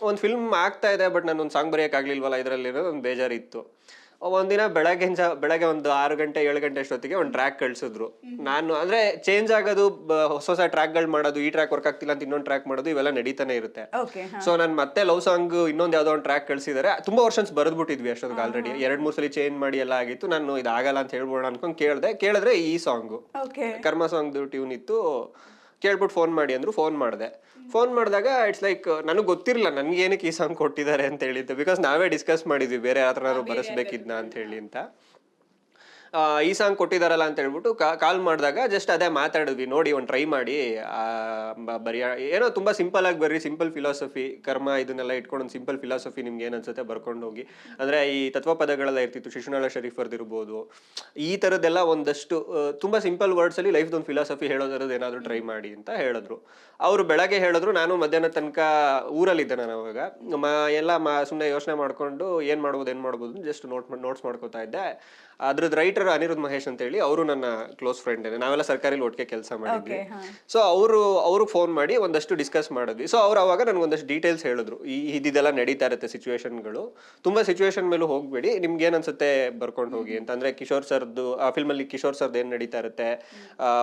ಒಂದು ಫಿಲ್ಮ್ ಆಗ್ತಾ ಇದೆ ಬಟ್ ನಾನು ಒಂದು ಸಾಂಗ್ ಬರೆಯಕ್ ಆಗ್ಲಿಲ್ವಲ್ಲ ಇದರಲ್ಲಿ ಒಂದು ಬೇಜಾರಿತ್ತು. ಒಂದಿನ ಬೆಳಗ್ಗೆ ಒಂದು 6 ಗಂಟೆ 7 ಗಂಟೆ ಅಷ್ಟೊತ್ತಿಗೆ ಒಂದು ಟ್ರ್ಯಾಕ್ ಕಳ್ಸಿದ್ರು. ನಾನು ಅಂದ್ರೆ ಚೇಂಜ್ ಆಗೋದು, ಹೊಸ ಟ್ರ್ಯಾಕ್ಗಳು ಮಾಡೋದು, ಈ ಟ್ರ್ಯಾಕ್ ವರ್ಕ್ ಆಗ್ತಿಲ್ಲ ಅಂತ ಇನ್ನೊಂದು ಟ್ರ್ಯಾಕ್ ಮಾಡೋದು, ಇವೆಲ್ಲ ನಡೀತಾನೆ ಇರುತ್ತೆ. ಸೊ ನಾನು ಮತ್ತೆ ಲವ್ ಸಾಂಗ್ ಇನ್ನೊಂದು ಯಾವ್ದೋ ಒಂದು ಟ್ರ್ಯಾಕ್ ಕಳ್ಸಿದಾರೆ. ತುಂಬಾ ವರ್ಷನ್ಸ್ ಬರೆದ್ಬಿಟ್ಟಿದ್ವಿ ಅಷ್ಟೊತ್ತಿಗೆ ಆಲ್ರೆಡಿ 2-3 ಸಲ ಚೇಂಜ್ ಮಾಡಿ ಎಲ್ಲ ಆಗಿತ್ತು. ನಾನು ಇದಾಗಲ್ಲ ಅಂತ ಹೇಳ್ಬೋಣ ಅನ್ಕೊಂಡ್ ಕೇಳಿದ್ರೆ ಈ ಸಾಂಗು ಕರ್ಮ ಸಾಂಗ್ ಟ್ಯೂನ್ ಇತ್ತು. ಕೇಳ್ಬಿಟ್ಟು ಫೋನ್ ಮಾಡಿ ಅಂದ್ರು. ಫೋನ್ ಮಾಡಿದಾಗ ಇಟ್ಸ್ ಲೈಕ್ ನನಗೆ ಗೊತ್ತಿರಲಿಲ್ಲ ನನ್ಗೆ ಏನಕ್ಕೆ ಈ ಸಾಂಗ್ ಕೊಟ್ಟಿದ್ದಾರೆ ಅಂತ ಹೇಳಿದ್ದು. ಬಿಕಾಸ್ ನಾವೇ ಡಿಸ್ಕಸ್ ಮಾಡಿದ್ವಿ ಬೇರೆ ಯಾರು ಬರೆಸ್ಬೇಕಿದ್ನ ಅಂತ ಹೇಳಿ ಅಂತ. ಈ ಸಾಂಗ್ ಕೊಟ್ಟಿದಾರಲ್ಲ ಅಂತ ಹೇಳ್ಬಿಟ್ಟು ಕಾಲ್ ಮಾಡಿದಾಗ ಜಸ್ಟ್ ಅದೇ ಮಾತಾಡಿದ್ವಿ, ನೋಡಿ ಒಂದು ಟ್ರೈ ಮಾಡಿ ಏನೋ ತುಂಬಾ ಸಿಂಪಲ್ ಆಗಿ ಬರ್ರಿ, ಸಿಂಪಲ್ ಫಿಲಾಸಫಿ, ಕರ್ಮ ಇದನ್ನೆಲ್ಲ ಇಟ್ಕೊಂಡು ಒಂದು ಸಿಂಪಲ್ ಫಿಲಾಸಫಿ ನಿಮ್ಗೆ ಏನ್ ಅನ್ಸುತ್ತೆ ಬರ್ಕೊಂಡು ಹೋಗಿ. ಅಂದ್ರೆ ಈ ತತ್ವ ಪದಗಳೆಲ್ಲ ಇರ್ತಿತ್ತು, ಶಿಶುನಾಳ ಶರೀಫರ್ದು ಇರ್ಬೋದು, ಈ ತರದ್ದೆಲ್ಲ ಒಂದಷ್ಟು ತುಂಬಾ ಸಿಂಪಲ್ ವರ್ಡ್ಸ್ ಅಲ್ಲಿ ಲೈಫ್ ಒಂದು ಫಿಲಾಸಫಿ ಹೇಳೋದ್ರದ್ದು ಏನಾದ್ರು ಟ್ರೈ ಮಾಡಿ ಅಂತ ಹೇಳಿದ್ರು. ಅವರು ಬೆಳಗ್ಗೆ ಹೇಳಿದ್ರು, ನಾನು ಮಧ್ಯಾಹ್ನ ತನಕ ಊರಲ್ಲಿದ್ದೆ. ನಾನು ಅವಾಗ ಎಲ್ಲ ಸುಮ್ಮನೆ ಯೋಚನೆ ಮಾಡ್ಕೊಂಡು ಏನ್ ಮಾಡ್ಬೋದು ಜಸ್ಟ್ ನೋಟ್ಸ್ ಮಾಡ್ಕೋತಾ ಇದ್ದೆ. ಅದ್ರದ್ದು ರೈಟರ್ ಅನಿರುದ್ಧ್ ಮಹೇಶ್ ಅಂತ ಹೇಳಿ, ಅವರು ನನ್ನ ಕ್ಲೋಸ್ ಫ್ರೆಂಡ್. ನಾವೆಲ್ಲ ಸರ್ಕಾರಿ ಒಟ್ಟಿಗೆ ಕೆಲಸ ಮಾಡಿದ್ವಿ. ಸೊ ಅವರು ಫೋನ್ ಮಾಡಿ ಒಂದಷ್ಟು ಡಿಸ್ಕಸ್ ಮಾಡಿದ್ವಿ. ಸೊ ಅವ್ರು ಅವಾಗ ನನ್ಗೆ ಒಂದಷ್ಟು ಡೀಟೇಲ್ಸ್ ಹೇಳಿದ್ರು, ಇದೆಲ್ಲ ನಡೀತಾ ಇರುತ್ತೆ ಸಿಚುವೇಶನ್ಗಳು, ತುಂಬಾ ಸಿಚುವೇಶನ್ ಮೇಲೂ ಹೋಗ್ಬೇಡಿ, ನಿಮ್ಗೆ ಏನ್ ಅನ್ಸುತ್ತೆ ಬರ್ಕೊಂಡು ಹೋಗಿ ಅಂತ. ಅಂದ್ರೆ ಕಿಶೋರ್ ಸರ್ದು ಆ ಫಿಲ್ಮ್ ಅಲ್ಲಿ ಕಿಶೋರ್ ಸರ್ದು ಏನ್ ನಡೀತಾ ಇರುತ್ತೆ,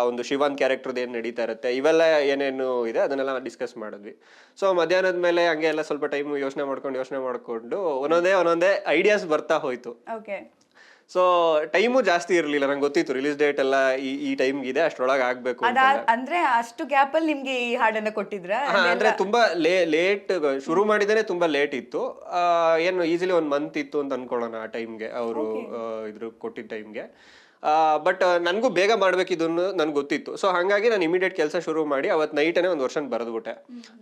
ಒಂದು ಶಿವಾನ್ ಕ್ಯಾರೆಕ್ಟರ್ದು ಏನ್ ನಡೀತಾ ಇರುತ್ತೆ, ಇವೆಲ್ಲ ಏನೇನು ಇದೆ ಅದನ್ನೆಲ್ಲ ಡಿಸ್ಕಸ್ ಮಾಡಿದ್ವಿ. ಸೊ ಮಧ್ಯಾಹ್ನದ ಮೇಲೆ ಹಂಗೆ ಎಲ್ಲ ಸ್ವಲ್ಪ ಟೈಮ್ ಯೋಚನೆ ಮಾಡ್ಕೊಂಡು ಒಂದೊಂದೇ ಐಡಿಯಾಸ್ ಬರ್ತಾ ಹೋಯ್ತು. ಸೊ ಟೈಮು ಜಾಸ್ತಿ ಇರ್ಲಿಲ್ಲ, ನಂಗೆ ಗೊತ್ತಿತ್ತು ರಿಲೀಸ್ ಡೇಟ್ ಎಲ್ಲ ಈ ಟೈಮ್ಗೆ ಇದೆ, ಅಷ್ಟ್ರೊಳಗೆ ಆಗ್ಬೇಕು. ಅಂದ್ರೆ ಅಷ್ಟು ಗ್ಯಾಪ್ ಅಲ್ಲಿ ನಿಮ್ಗೆ ಈ ಹಾಡನ್ನ ಕೊಟ್ಟಿದ್ರ? ಅಂದ್ರೆ ತುಂಬಾ ಲೇಟ್ ಶುರು ಮಾಡಿದೇನೆ, ತುಂಬಾ ಲೇಟ್ ಇತ್ತು. ಏನು ಈಸಿಲಿ 1 ಮಂತ್ ಇತ್ತು ಅಂತ ಅನ್ಕೊಳ್ಳೋಣ ಆ ಟೈಮ್ಗೆ, ಅವರು ಇದ್ರ ಕೊಟ್ಟಿದ್ದ ಟೈಮ್ಗೆ. ಬಟ್ ನನಗೂ ಬೇಗ ಮಾಡ್ಬೇಕಿದನ್ನು ನನ್ಗೆ ಗೊತ್ತಿತ್ತು. ಸೊ ಹಾಗಾಗಿ ನಾನು ಇಮಿಡಿಯೇಟ್ ಕೆಲಸ ಶುರು ಮಾಡಿ ಅವತ್ತು ನೈಟನೇ ಒಂದು ವರ್ಷನ್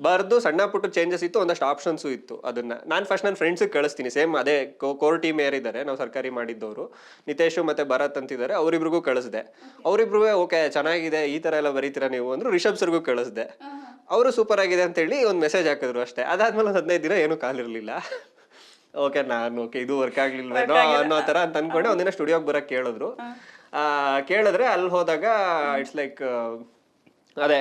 ಬರೆದು ಸಣ್ಣ ಪುಟ್ಟ ಚೇಂಜಸ್ ಇತ್ತು, ಒಂದಷ್ಟು ಆಪ್ಷನ್ಸು ಇತ್ತು. ಅದನ್ನ ನಾನು ಫಸ್ಟ್ ನನ್ನ ಫ್ರೆಂಡ್ಸಿಗೆ ಕಳಿಸ್ತೀನಿ. ಸೇಮ್ ಅದೇ ಕೋರ್ ಟೀಮ್ ಯಾರಿದ್ದಾರೆ, ನಾವು ಸರ್ಕಾರಿ ಮಾಡಿದ್ದವರು, ನಿತೇಶ್ ಮತ್ತೆ ಭರತ್ ಅಂತಿದ್ದಾರೆ, ಅವರಿಬ್ರಿಗೂ ಕಳಿಸ್ದೆ. ಅವರಿಬ್ರು ಓಕೆ ಚೆನ್ನಾಗಿದೆ, ಈ ತರ ಎಲ್ಲ ಬರೀತೀರಾ ನೀವು ಅಂದ್ರು. ರಿಷಬ್ ಸರ್ಗೂ ಕಳಿಸ್ದೆ, ಅವರು ಸೂಪರ್ ಆಗಿದೆ ಅಂತ ಹೇಳಿ ಒಂದು ಮೆಸೇಜ್ ಹಾಕಿದ್ರು ಅಷ್ಟೇ. ಅದಾದ್ಮೇಲೆ 15 ದಿನ ಏನೂ ಕಾಲಿರ್ಲಿಲ್ಲ. ಓಕೆ ಇದು ವರ್ಕ್ ಆಗ್ಲಿಲ್ವೇನೋ ಅನ್ನೋ ತರ ಅಂತ ಅನ್ಕೊಂಡೆ. ಒಂದಿನ ಸ್ಟುಡಿಯೋಗೆ ಬರಕ್ ಕೇಳಿದ್ರೆ ಅಲ್ಲಿ ಹೋದಾಗ ಇಟ್ಸ್ ಲೈಕ್ ಅದೇ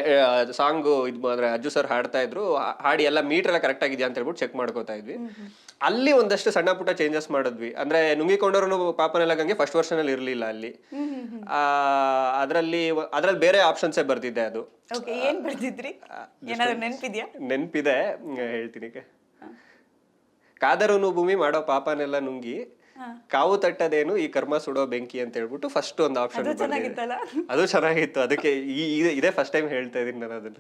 ಸಾಂಗು ಇದು ಅಂದ್ರೆ ಅಜ್ಜು ಸರ್ ಹಾಡ್ತಾ ಇದ್ರು, ಹಾಡಿ ಎಲ್ಲ ಮೀಟರ್ ಎಲ್ಲ ಕರೆಕ್ಟ್ ಆಗಿದ್ಯಾ ಅಂತ ಹೇಳ್ಬಿಟ್ಟು ಚೆಕ್ ಮಾಡ್ಕೋತಾ ಇದ್ವಿ. ಅಲ್ಲಿ ಒಂದಷ್ಟು ಸಣ್ಣ ಪುಟ್ಟ ಚೇಂಜಸ್ ಮಾಡಿದ್ವಿ. ಅಂದ್ರೆ ನುಂಗಿಕೊಂಡವ್ರು ಪಾಪನೆಲ್ಲ ಗಂಗೆ ಫಸ್ಟ್ ವರ್ಷನ್ ಅಲ್ಲಿ ಇರ್ಲಿಲ್ಲ ಅಲ್ಲಿ. ಅದ್ರಲ್ಲಿ ಬೇರೆ ಆಪ್ಷನ್ಸೇ ಬರ್ತಿದ್ದೆ. ಅದು ಏನ್ ಬರ್ತಿದ್ರಿ, ಏನಾದ್ರು ನೆನ್ಪಿದೆ, ಹೇಳ್ತೀನಿ. ಕಾದರನು ಭೂಮಿ ಮಾಡೋ ಪಾಪನೆಲ್ಲ ನುಂಗಿ ಕಾವು ತಟ್ಟದೇನು ಈ ಕರ್ಮ ಸುಡೋ ಬೆಂಕಿ ಅಂತ ಹೇಳ್ಬಿಟ್ಟು ಫಸ್ಟ್ ಒಂದು ಆಪ್ಷನ್ ಅದು ಚೆನ್ನಾಗಿತ್ತು. ಅದಕ್ಕೆ ಇದೇ ಫಸ್ಟ್ ಟೈಮ್ ಹೇಳ್ತಾ ಇದೀನಿ ನಾನು ಅದನ್ನ.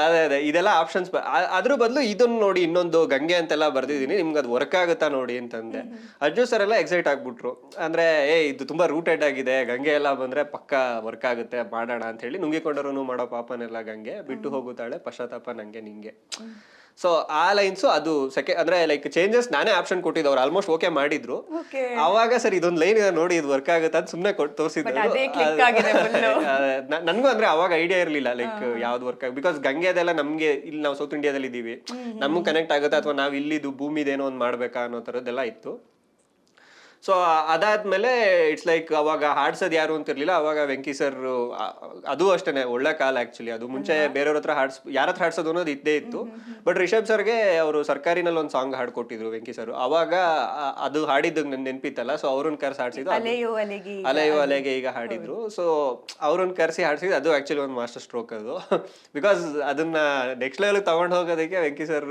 ಅದೇ ಇದೆಲ್ಲ ಆಪ್ಷನ್ಸ್. ಅದ್ರ ಬದಲು ಇದನ್ನ ನೋಡಿ ಇನ್ನೊಂದು ಗಂಗೆ ಅಂತೆಲ್ಲ ಬರ್ದಿದೀನಿ, ನಿಮ್ಗೆ ಅದು ವರ್ಕ್ ಆಗುತ್ತಾ ನೋಡಿ ಅಂತಂದೆ. ಅಜ್ಜು ಸರ್ ಎಲ್ಲ ಎಕ್ಸೈಟ್ ಆಗ್ಬಿಟ್ರು. ಅಂದ್ರೆ ಇದು ತುಂಬಾ ರೂಟೆಡ್ ಆಗಿದೆ, ಗಂಗೆ ಎಲ್ಲ ಬಂದ್ರೆ ಪಕ್ಕ ವರ್ಕ್ ಆಗುತ್ತೆ, ಮಾಡೋಣ ಅಂತ ಹೇಳಿ. ನುಂಗಿಕೊಂಡರು ಮಾಡೋ ಪಾಪನೆಲ್ಲ ಗಂಗೆ ಬಿಟ್ಟು ಹೋಗುತ್ತಾಳೆ ಪಶ್ಚಾತ್ತಾಪ ನಂಗೆ ನಿಂಗೆ. ಸೊ ಆ ಲೈನ್ಸು ಅದು ಅಂದ್ರೆ ಲೈಕ್ ಚೇಂಜಸ್ ನಾನೇ ಆಪ್ಷನ್ ಕೊಟ್ಟಿದ್ದವ್ರು ಆಲ್ಮೋಸ್ಟ್ ಓಕೆ ಮಾಡಿದ್ರು. ಅವಾಗ ಸರ್ ಇದೊಂದು ಲೈನ್ ಇದೆ ನೋಡಿ, ಇದು ವರ್ಕ್ ಆಗುತ್ತೆ ಅಂತ ಸುಮ್ನೆ ತೋರಿಸಿದ್ರು. ನನ್ಗೂ ಅಂದ್ರೆ ಅವಾಗ ಐಡಿಯಾ ಇರ್ಲಿಲ್ಲ ಲೈಕ್ ಯಾವ್ದು ವರ್ಕ್ ಆಗ. ಬಿಕಾಸ್ ಗಂಗೆದೆಲ್ಲ ನಮ್ಗೆ ಇಲ್ಲಿ ನಾವು ಸೌತ್ ಇಂಡಿಯಾದಲ್ಲಿ ಇದೀವಿ, ನಮ್ಗೆ ಕನೆಕ್ಟ್ ಆಗುತ್ತೆ, ಅಥವಾ ನಾವ್ ಇಲ್ಲಿದು ಭೂಮಿದೇನೋ ಒಂದ್ ಮಾಡ್ಬೇಕಾ ಅನ್ನೋ ತರದ್ದೆಲ್ಲ ಇತ್ತು. ಸೊ ಅದಾದ್ಮೇಲೆ ಇಟ್ಸ್ ಲೈಕ್ ಅವಾಗ ಹಾಡ್ಸೋದು ಯಾರು ಅಂತ ಇರ್ಲಿಲ್ಲ. ಅವಾಗ ವೆಂಕಿ ಸರ್, ಅದು ಅಷ್ಟೇನೆ ಒಳ್ಳೆ ಕಾಲ ಆಕ್ಚುಲಿ. ಅದು ಮುಂಚೆ ಬೇರೆಯವ್ರ ಹತ್ರ ಯಾರ ಹತ್ರ ಹಾಡ್ಸೋದು ಅನ್ನೋದು ಇದ್ದೇ ಇತ್ತು. ಬಟ್ ರಿಷಬ್ ಸರ್ಗೆ ಅವರು ಸರ್ಕಾರಿನಲ್ಲಿ ಒಂದು ಸಾಂಗ್ ಹಾಡ್ಕೊಟ್ಟಿದ್ರು ವೆಂಕಿ ಸರ್. ಅವಾಗ ಅದು ಹಾಡಿದ್ದು ನೆನ್ಪಿತ್ತಲ್ಲ, ಸೊ ಅವ್ರನ್ನ ಕರ್ಸಿ ಹಾಡ್ಸಿದ್ದು, ಅಲೆಯೋ ಅಲೆಗೆ ಈಗ ಹಾಡಿದ್ರು. ಸೊ ಅವ್ರನ್ನ ಕರ್ಸಿ ಹಾಡ್ಸಿದ್ದು ಅದು ಆಕ್ಚುಲಿ ಒಂದು ಮಾಸ್ಟರ್ ಸ್ಟ್ರೋಕ್ ಅದು. ಬಿಕಾಸ್ ಅದನ್ನ ನೆಕ್ಸ್ಟ್ ಲೆವೆಲ್ ತಗೊಂಡ್ ಹೋಗೋದಕ್ಕೆ ವೆಂಕಿ ಸರ್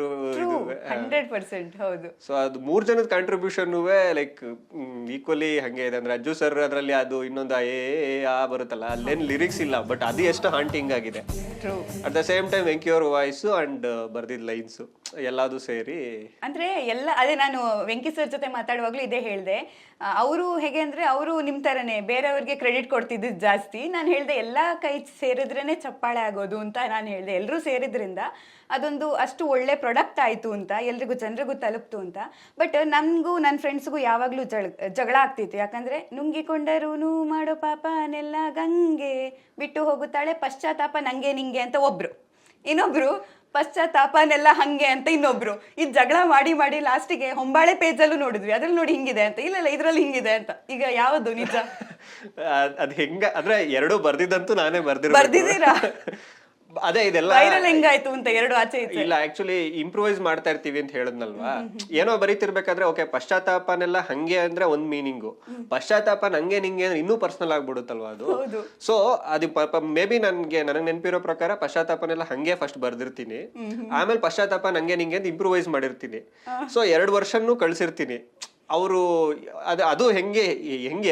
ಇದು. ಸೊ ಅದು 3 ಜನದ ಕಾಂಟ್ರಿಬ್ಯೂಷನ್ ಲೈಕ್ ಈಕ್ವಲಿ ಹಂಗೆ ಇದೆ. ಅಂದ್ರೆ ಅಜ್ಜು ಸರ್ ಅದ್ರಲ್ಲಿ ಅದು ಇನ್ನೊಂದು ಬರುತ್ತಲ್ಲ, ಅಲ್ಲೇನ್ ಲಿರಿಕ್ಸ್ ಇಲ್ಲ, ಬಟ್ ಅದು ಎಷ್ಟು ಹಾಂಟಿಂಗ್ ಆಗಿದೆ. At the same time Venky ಅವ್ರ ವಾಯ್ಸ್ ಅಂಡ್ ಬರ್ದಿದ್ ಲೈನ್ಸ್ ಎಲ್ಲದೂ ಸೇರಿ ಅಂದ್ರೆ ಎಲ್ಲ ಅದೇ ನಾನು ವೆಂಕಿ ಸರ್ ಜೊತೆ ಮಾತಾಡುವಾಗ್ಲೂ ಇದೇ ಹೇಳ್ದೆ. ಅವರು ಹೇಗೆ ಅಂದ್ರೆ ಅವರು ನಿಮ್ ತರನೇ ಬೇರೆಯವ್ರಿಗೆ ಕ್ರೆಡಿಟ್ ಕೊಡ್ತಿದ್ದು ಜಾಸ್ತಿ. ನಾನು ಹೇಳ್ದೆ ಎಲ್ಲಾ ಕೈ ಸೇರಿದ್ರೇನೆ ಚಪ್ಪಾಳೆ ಆಗೋದು ಅಂತ ನಾನು ಹೇಳ್ದೆ. ಎಲ್ಲರೂ ಸೇರಿದ್ರಿಂದ ಅದೊಂದು ಅಷ್ಟು ಒಳ್ಳೆ ಪ್ರಾಡಕ್ಟ್ ಆಯ್ತು ಅಂತ, ಎಲ್ರಿಗೂ ಜನರಿಗೂ ತಲುಪ್ತು ಅಂತ. ಬಟ್ ನನ್ಗೂ ನನ್ನ ಫ್ರೆಂಡ್ಸ್ಗೂ ಯಾವಾಗ್ಲೂ ಜಗಳ ಆಗ್ತಿತ್ತು. ಯಾಕಂದ್ರೆ ನುಂಗಿಕೊಂಡರೂ ಮಾಡೋ ಪಾಪನೆಲ್ಲ ಗಂಗೆ ಬಿಟ್ಟು ಹೋಗುತ್ತಾಳೆ ಪಶ್ಚಾತ್ತಾಪ ನಂಗೆ ನಿಂಗೆ ಅಂತ ಒಬ್ರು, ಇನ್ನೊಬ್ರು ಪಶ್ಚಾತ್ತಾಪನೆಲ್ಲ ಹಂಗೆ ಅಂತ ಇನ್ನೊಬ್ರು. ಈ ಜಗಳ ಮಾಡಿ ಮಾಡಿ ಲಾಸ್ಟಿಗೆ ಹೊಂಬಾಳೆ ಪೇಜಲ್ಲೂ ನೋಡಿದ್ವಿ, ಅದ್ರಲ್ಲಿ ನೋಡಿ ಹಿಂಗಿದೆ ಅಂತ, ಇಲ್ಲ ಇದ್ರಲ್ಲಿ ಹಿಂಗಿದೆ ಅಂತ. ಈಗ ಯಾವುದು ನಿಜ? ಅದ್ ಹೆಂಗ ಅಂದ್ರೆ ಎರಡು ಬರ್ದಿದ್ದಂತೂ ನಾನೇ ಬರ್ದಿದ್ದೀರಾ? ಅದೇ ಇದೆಲ್ಲ ವೈರಲ್ ಹೆಂಗಾಯ್ತು ಅಂತ ಎರಡು ಆಚೆ ಈಚೆ. ಇಲ್ಲ ಆಕ್ಚುಲಿ ಇಂಪ್ರೂವೈಸ್ ಮಾಡ್ತಾ ಇರ್ತೀವಿ ಅಂತ ಹೇಳದ್ನಲ್ವಾ. ಏನೋ ಬರೀತಿರ್ಬೇಕಾದ್ರೆ ಓಕೆ ಪಶ್ಚಾತ್ತಾಪನೆಲ್ಲ ಹಂಗೆ ಅಂದ್ರೆ ಒಂದ್ ಮೀನಿಂಗು, ಪಶ್ಚಾತ್ತಾಪ ನಂಗೆ ನಿಂಗೆ ಅಂದ್ರೆ ಇನ್ನೂ ಪರ್ಸನಲ್ ಆಗ್ಬಿಡುತ್ತಲ್ವಾ ಅದು. ಸೊ ಅದು ಮೇ ಬಿ ನನಗೆ ನೆನಪಿರೋ ಪ್ರಕಾರ ಪಶ್ಚಾತ್ತಾಪನೆಲ್ಲ ಹಂಗೆ ಫಸ್ಟ್ ಬರ್ದಿರ್ತೀನಿ, ಆಮೇಲೆ ಪಶ್ಚಾತ್ತಾಪ ನಂಗೆ ನಿಂಗೆ ಅಂತ ಇಂಪ್ರೂವೈಸ್ ಮಾಡಿರ್ತೀನಿ. ಸೊ 2 ವರ್ಷನೂ ಕಳ್ಸಿರ್ತೀನಿ. ಅವರು ಅದು ಹೆಂಗೆ